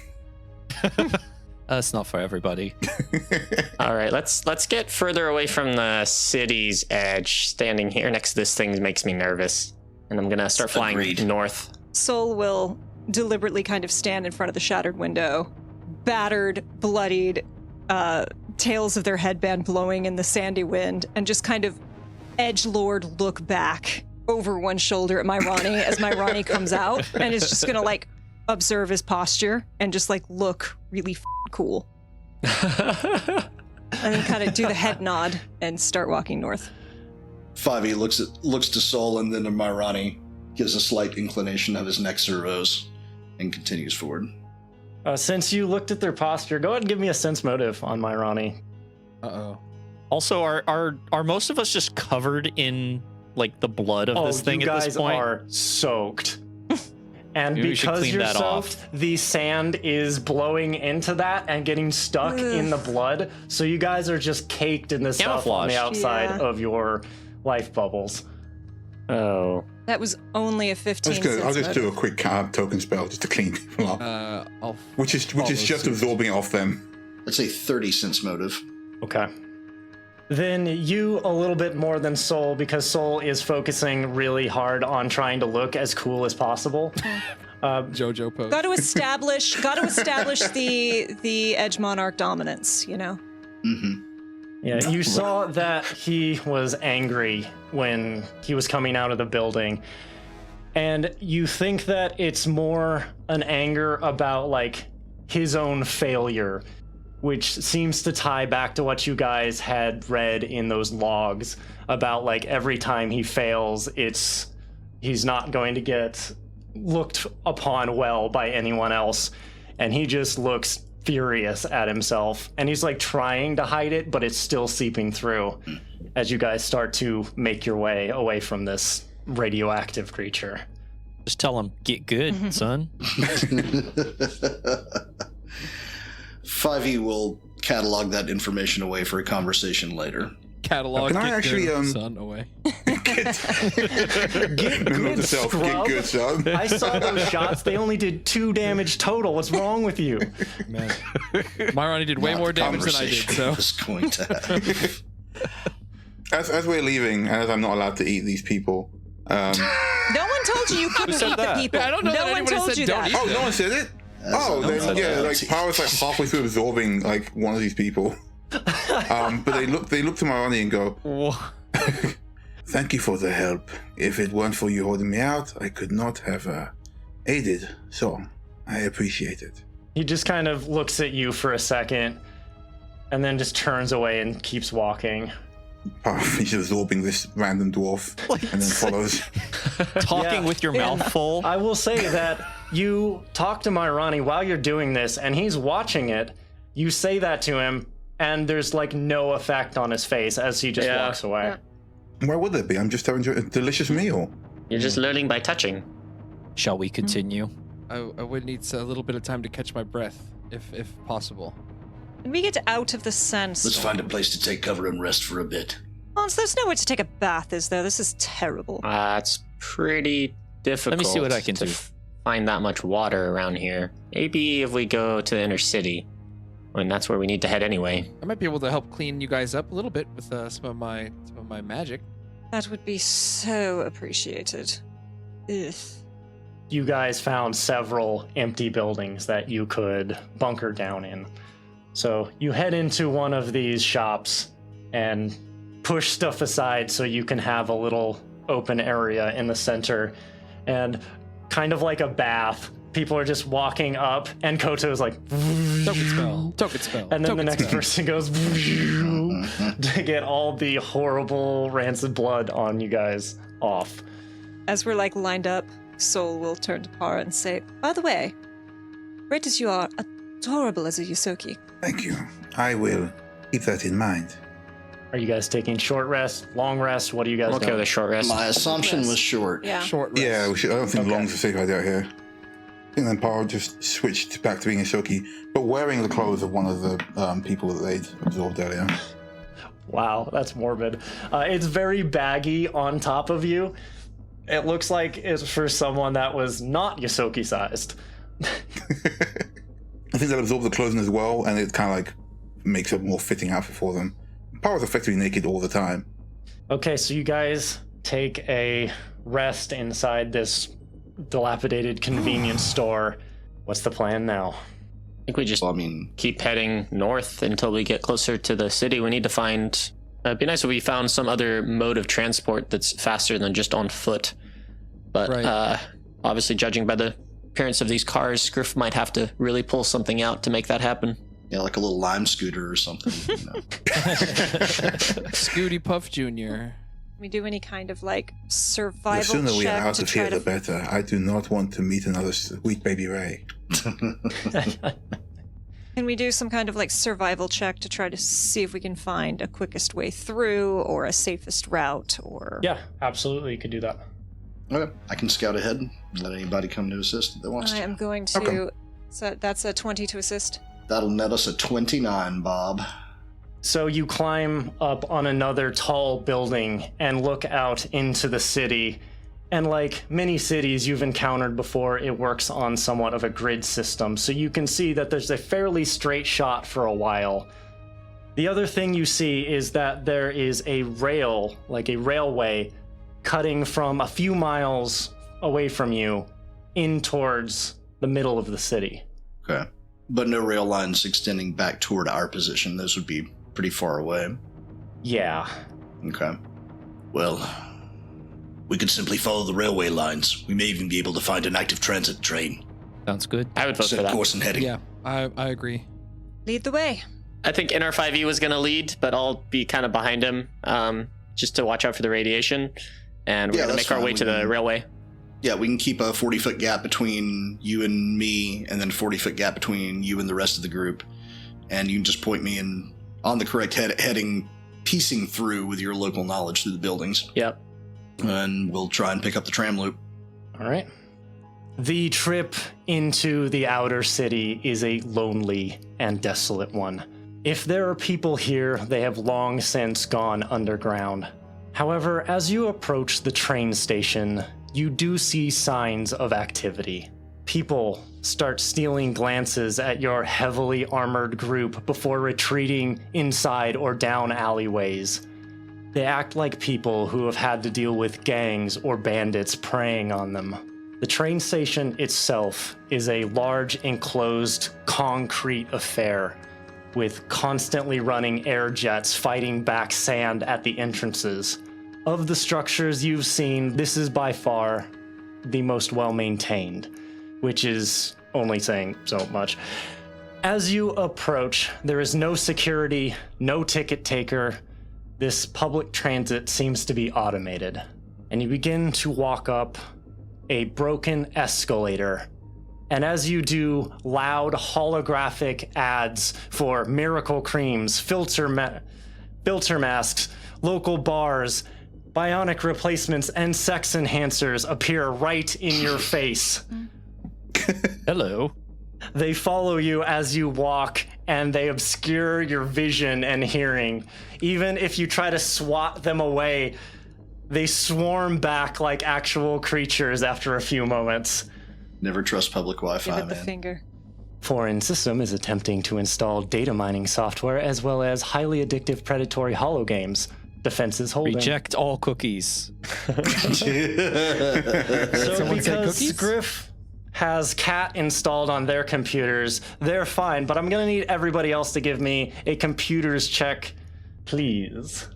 That's not for everybody. All right, let's get further away from the city's edge. Standing here next to this thing makes me nervous, and I'm gonna start flying Agreed. north. Soul will deliberately kind of stand in front of the shattered window, battered, bloodied, tails of their headband blowing in the sandy wind, and just kind of edgelord look back over one shoulder at Myrani as Myrani comes out, and is just gonna like observe his posture and just like look really cool. And then kind of do the head nod and start walking north. 5e looks to Sol and then to Myrani, gives a slight inclination of his neck servos, and continues forward. Since you looked at their posture, go ahead and give me a sense motive on Myrani. Uh-oh. Also, are most of us just covered in like the blood of this thing you at guys this point? are soaked. And Maybe we should because clean you're that soaked, off. the sand is blowing into that and getting stuck in the blood. So you guys are just caked in this stuff on the Camouflage. outside Yeah. of your life bubbles. Oh, That was only a 15 I'll sense just do a motive. quick token spell just to clean people up. I'll Which is follow just suit. absorbing it off them. Let's say 30 sense motive. Okay. Then you a little bit more than Soul, because Soul is focusing really hard on trying to look as cool as possible. JoJo pose. Got to establish the Edge Monarch dominance, you know? Yeah, you saw that he was angry when he was coming out of the building. And you think that it's more an anger about, like, his own failure, which seems to tie back to what you guys had read in those logs about, like, every time he fails, he's not going to get looked upon well by anyone else. And he just looks furious at himself, and he's like trying to hide it, but it's still seeping through as you guys start to make your way away from this radioactive creature. Just tell him, get good, son. 5e will catalog that information away for a conversation later. Catalog. Can I get actually, good, son, away. Get Remember good, yourself, get scrub. good, son. I saw those shots. They only did 2 damage total. What's wrong with you? Man, Myrani did way Not more the damage than I did. conversation So I was going to have. As we're leaving, and as I'm not allowed to eat these people, No one told you you couldn't said eat that? the people. Yeah, I don't know no that one anybody told said you don't that. eat oh, no one said it. Oh, then yeah, like Power's like halfway through absorbing like one of these people. But they look to Marani and go, "Thank you for the help. If it weren't for you holding me out, I could not have aided. So I appreciate it." He just kind of looks at you for a second and then just turns away and keeps walking. Power finishes absorbing this random dwarf and then follows. Talking Yeah. with your mouth full. I will say that you talk to Myrani while you're doing this and he's watching it. You say that to him and there's like no effect on his face as he just Yeah. walks away. Why would there be? I'm just having a delicious meal. You're just learning by touching. Shall we continue? I would need a little bit of time to catch my breath, if possible. Can we get out of the sandstorm? Let's find a place to take cover and rest for a bit. Hans, there's nowhere to take a bath, is there? This is terrible. It's pretty difficult. see what I can to do. Find that much water around here. Maybe if we go to the inner city, when that's where we need to head anyway. I might be able to help clean you guys up a little bit with some of my magic. That would be so appreciated. Ugh. You guys found several empty buildings that you could bunker down in. So you head into one of these shops and push stuff aside so you can have a little open area in the center. And kind of like a bath, people are just walking up and Koto's like, Token spell. Token spell. and then token the next spell. person goes to get all the horrible rancid blood on you guys off. As we're like lined up, Soul will turn to Para and say, "By the way, great as you are, adorable as a Yusoki." Thank you. I will keep that in mind. Are you guys taking short rest, long rest? What are you guys I'm okay doing? with a short rest. My assumption was short. Yeah. Short rest. Yeah, we should, I don't think Okay. long's a safe idea here. I think then Power just switched back to being a Shoki, but wearing the clothes of one of the people that they'd absorbed earlier. Wow, that's morbid. It's very baggy on top of you. It looks like it's for someone that was not Yosoki sized. I think they'll absorb the clothing as well, and it kind of like makes a more fitting outfit for them. Power's effectively naked all the time. Okay, so you guys take a rest inside this dilapidated convenience store. What's the plan now? I think we just Well, I mean, keep heading north until we get closer to the city. We need to find... it'd be nice if we found some other mode of transport that's faster than just on foot. But Right. obviously, judging by the appearance of these cars, Griff might have to really pull something out to make that happen. yeah, like a little lime scooter or something. You know. Scooty Puff Jr. Can we do any kind of like survival The sooner we are check out to of try here, to the better. I do not want to meet another sweet baby Ray. Can we do some kind of like survival check to try to see if we can find a quickest way through or a safest route or Yeah, absolutely, you could do that. Okay, I can scout ahead and let anybody come to assist that wants I to. am going to Okay. so that's a 20 to assist. That'll net us a 29, Bob. So you climb up on another tall building and look out into the city. And like many cities you've encountered before, it works on somewhat of a grid system. So you can see that there's a fairly straight shot for a while. The other thing you see is that there is a rail, like a railway, cutting from a few miles away from you in towards the middle of the city. Okay. But no rail lines extending back toward our position. Those would be pretty far away. Yeah. Okay. Well, we could simply follow the railway lines. We may even be able to find an active transit train. Sounds good. I would vote for Set that. course and heading. Yeah, I agree. Lead the way. I think NR5E was going to lead, but I'll be kind of behind him just to watch out for the radiation. And we're Yeah, going to that's make our fine. way We to the can- railway. Yeah, we can keep a 40-foot gap between you and me, and then a 40-foot gap between you and the rest of the group. And you can just point me in on the correct heading, piecing through with your local knowledge through the buildings. Yep. And we'll try and pick up the tram loop. All right. The trip into the outer city is a lonely and desolate one. If there are people here, they have long since gone underground. However, as you approach the train station, you do see signs of activity. People start stealing glances at your heavily armored group before retreating inside or down alleyways. They act like people who have had to deal with gangs or bandits preying on them. The train station itself is a large enclosed concrete affair with constantly running air jets fighting back sand at the entrances. Of the structures you've seen, this is by far the most well-maintained, which is only saying so much. As you approach, there is no security, no ticket taker. This public transit seems to be automated, and you begin to walk up a broken escalator. And as you do, loud holographic ads for miracle creams, filter masks, local bars, bionic replacements, and sex enhancers appear right in your face. Hello. They follow you as you walk, and they obscure your vision and hearing. Even if you try to swat them away, they swarm back like actual creatures after a few moments. Never trust public Give Wi-Fi, it the man. finger. Foreign System is attempting to install data mining software as well as highly addictive predatory holo games. Defenses holding. Reject all cookies. So Someone say because cookies? Griff has cat installed on their computers, they're fine, but I'm gonna need everybody else to give me a computers check, please.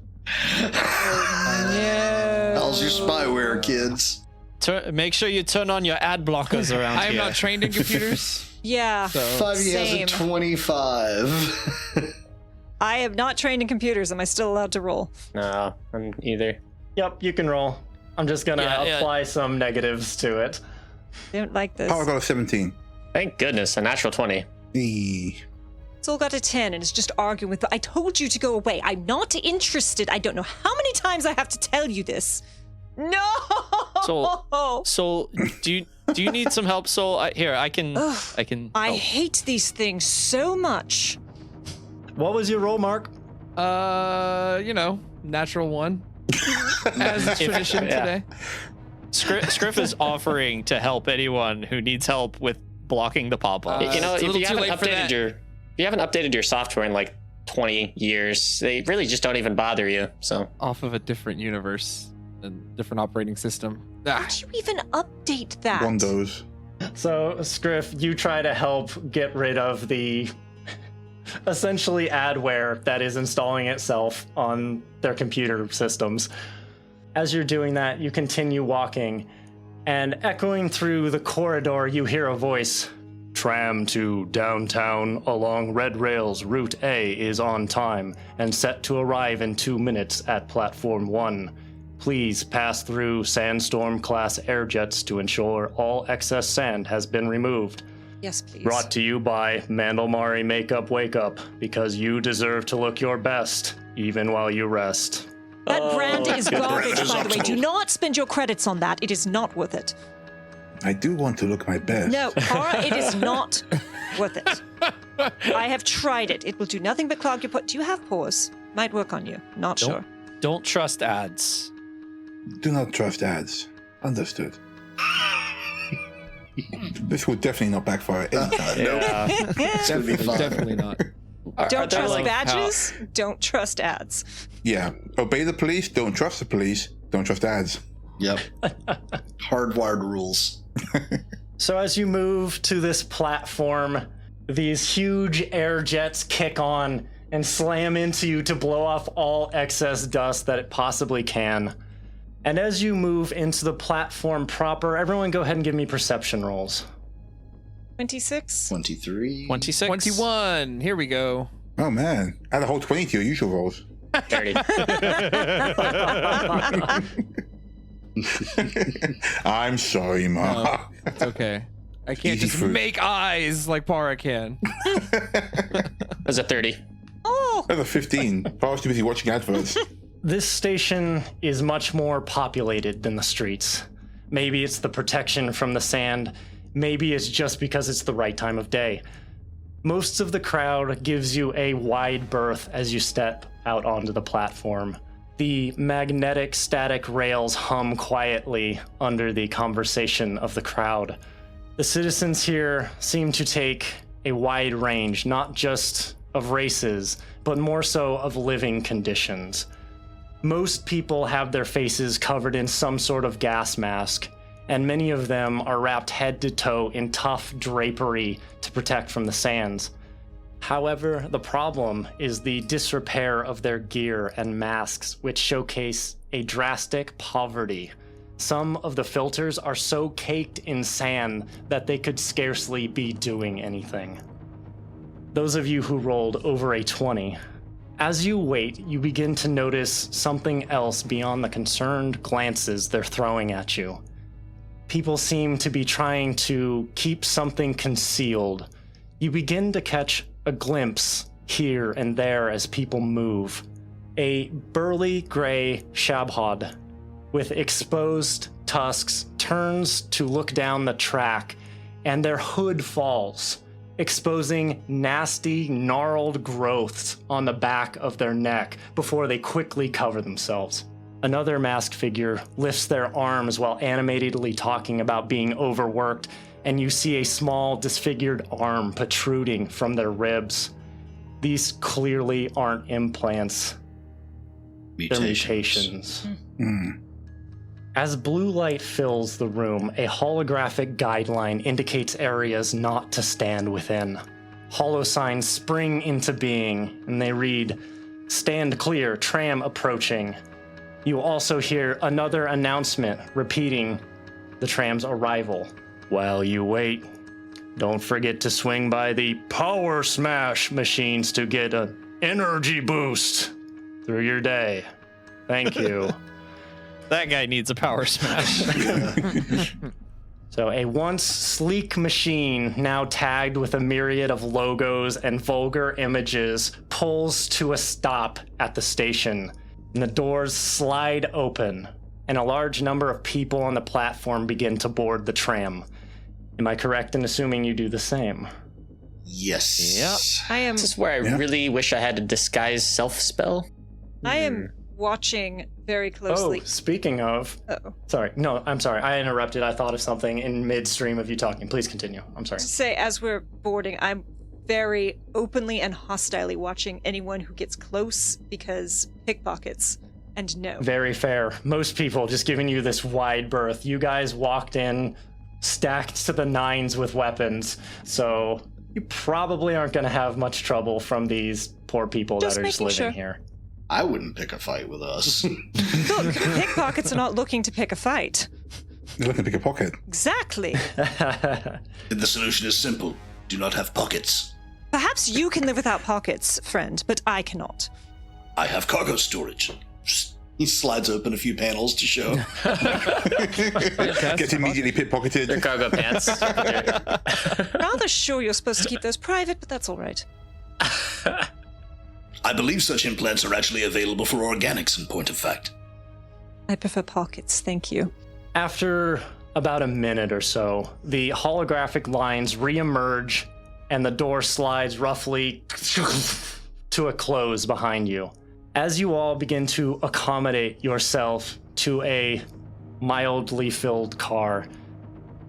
How's your spyware, kids? Make sure you turn on your ad blockers around I am here. not trained in computers. Yeah. 5 years Same. and 25. I am not trained in computers. Am I still allowed to roll? No, I'm either. Yep, you can roll. I'm just gonna apply some negatives to it. I don't like this. Oh, I got a 17. Thank goodness, a natural 20. It's all got a 10 and it's just arguing with, I told you to go away. I'm not interested. I don't know how many times I have to tell you this. No! So do you need some help, Soul? I can. I help. hate these things so much. What was your roll, Mark? Natural one. As is tradition today. Scriff is offering to help anyone who needs help with blocking the pop-up. You know, it's a if little you too haven't late for that. updated your software in like 20 years, they really just don't even bother you. So Off of a different universe and different operating system. How'd you even update that? Windows. So, Scriff, you try to help get rid of the essentially adware that is installing itself on their computer systems. As you're doing that, you continue walking, and echoing through the corridor, you hear a voice. Tram to downtown along red rails, Route A is on time and set to arrive in 2 minutes at Platform 1. Please pass through Sandstorm-class airjets to ensure all excess sand has been removed. Yes, please. Brought to you by Mandalmari Makeup Wake Up, because you deserve to look your best, even while you rest. That brand is garbage, brand is by the way. optimal. Do not spend your credits on that. It is not worth it. I do want to look my best. No, Cara, it is not worth it. I have tried it. It will do nothing but clog your pores. Do you have pores? Might work on you. Not sure. Don't trust ads. Do not trust ads. Understood. This would definitely not backfire anytime. yeah. It's gonna be fun. Definitely not. Don't trust like badges. Don't trust ads. Yeah. Obey the police. Don't trust the police. Don't trust ads. Yep. Hardwired rules. So as you move to this platform, these huge air jets kick on and slam into you to blow off all excess dust that it possibly can. And as you move into the platform proper, everyone go ahead and give me perception rolls. 26. 23. 26. 21. Here we go. Oh man. Add a whole 20 to your usual rolls. 30. I'm sorry, Ma. It's okay. I can't Easy just fruit. make eyes like Para can. That's a 30. Oh, That's a 15. I was too busy watching adverts. This station is much more populated than the streets. Maybe it's the protection from the sand. Maybe it's just because it's the right time of day. Most of the crowd gives you a wide berth as you step out onto the platform. The magnetic static rails hum quietly under the conversation of the crowd. The citizens here seem to take a wide range, not just of races, but more so of living conditions. Most people have their faces covered in some sort of gas mask, and many of them are wrapped head to toe in tough drapery to protect from the sands. However, the problem is the disrepair of their gear and masks, which showcase a drastic poverty. Some of the filters are so caked in sand that they could scarcely be doing anything. Those of you who rolled over a 20, as you wait, you begin to notice something else beyond the concerned glances they're throwing at you. People seem to be trying to keep something concealed. You begin to catch a glimpse here and there as people move. A burly gray shabhod with exposed tusks turns to look down the track, and their hood falls, exposing nasty, gnarled growths on the back of their neck before they quickly cover themselves. Another masked figure lifts their arms while animatedly talking about being overworked, and you see a small, disfigured arm protruding from their ribs. These clearly aren't implants. They're mutations. As blue light fills the room, a holographic guideline indicates areas not to stand within. Holo signs spring into being, and they read, "Stand clear, tram approaching." You also hear another announcement repeating the tram's arrival. While you wait, don't forget to swing by the Power Smash machines to get an energy boost through your day. Thank you. That guy needs a power smash. So a once sleek machine, now tagged with a myriad of logos and vulgar images, pulls to a stop at the station, and the doors slide open, and a large number of people on the platform begin to board the tram. Am I correct in assuming you do the same? Yes. Yep. I am This is where I really wish I had a disguise self spell. watching very closely. Oh, speaking of... Uh-oh. Sorry. No, I'm sorry. I interrupted. I thought of something in midstream of you talking. Please continue. I'm sorry. To say, as we're boarding, I'm very openly and hostilely watching anyone who gets close, because pickpockets. And no. Very fair. Most people just giving you this wide berth. You guys walked in stacked to the nines with weapons, so you probably aren't going to have much trouble from these poor people Just that are just making living sure. here. I wouldn't pick a fight with us. Look, pickpockets are not looking to pick a fight. They're looking to pick a pocket. Exactly. The solution is simple. Do not have pockets. Perhaps you can live without pockets, friend, but I cannot. I have cargo storage. He slides open a few panels to show. Gets immediately pickpocketed. Their cargo pants. Rather sure you're supposed to keep those private, but that's all right. I believe such implants are actually available for organics, in point of fact. I prefer pockets, thank you. After about a minute or so, the holographic lines reemerge and the door slides roughly to a close behind you. As you all begin to accommodate yourself to a mildly filled car,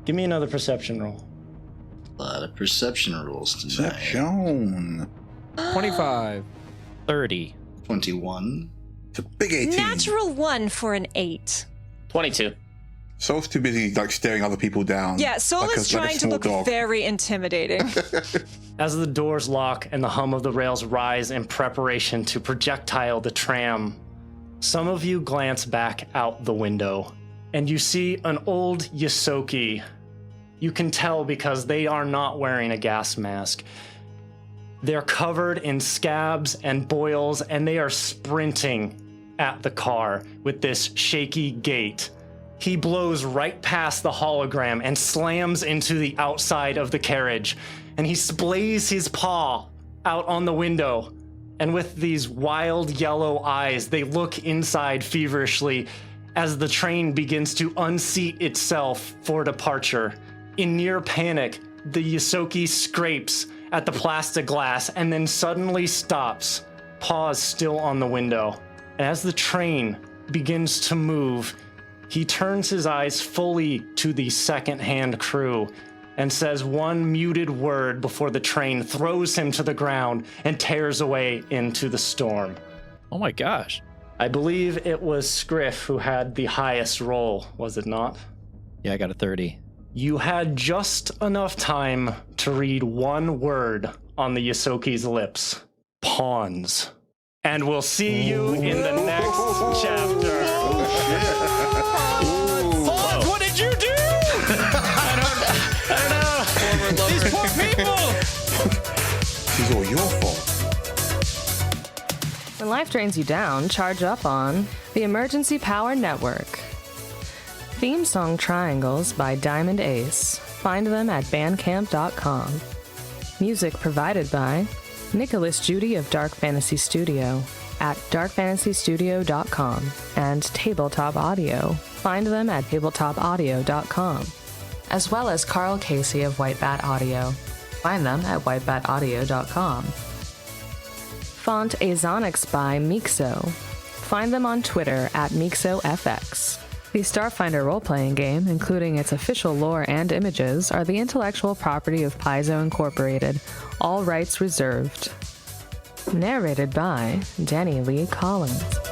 give me another perception roll. A lot of perception rules tonight. Perception. 25. 30. 21. It's a big 18. Natural 1 for an 8. 22. Soul's too busy like staring other people down. Yeah, Soul like is like a trying to small look dog. very intimidating. As the doors lock and the hum of the rails rise in preparation to projectile the tram, some of you glance back out the window, and you see an old Yosoki. You can tell because they are not wearing a gas mask. They're covered in scabs and boils, and they are sprinting at the car with this shaky gait. He blows right past the hologram and slams into the outside of the carriage, and he splays his paw out on the window, and with these wild yellow eyes, they look inside feverishly as the train begins to unseat itself for departure. In near panic, the Yosoki scrapes at the plastic glass and then suddenly stops, paws still on the window. And as the train begins to move, he turns his eyes fully to the second-hand crew and says one muted word before the train throws him to the ground and tears away into the storm. Oh my gosh. I believe it was Scriff who had the highest roll, was it not? Yeah, I got a 30. You had just enough time to read one word on the Yosoki's lips. Pawns. And we'll see you in the next chapter. Pawns, what did you do? I don't know. These poor people! This is all your fault. When life drains you down, charge up on the Emergency Power Network. Theme song Triangles by Diamond Ace. Find them at bandcamp.com. Music provided by Nicholas Judy of Dark Fantasy Studio at darkfantasystudio.com and Tabletop Audio. Find them at tabletopaudio.com. As well as Carl Casey of White Bat Audio. Find them at whitebataudio.com. Font Azonics by Mixo. Find them on Twitter at MixoFX. The Starfinder role-playing game, including its official lore and images, are the intellectual property of Paizo Incorporated. All rights reserved. Narrated by Danny Lee Collins.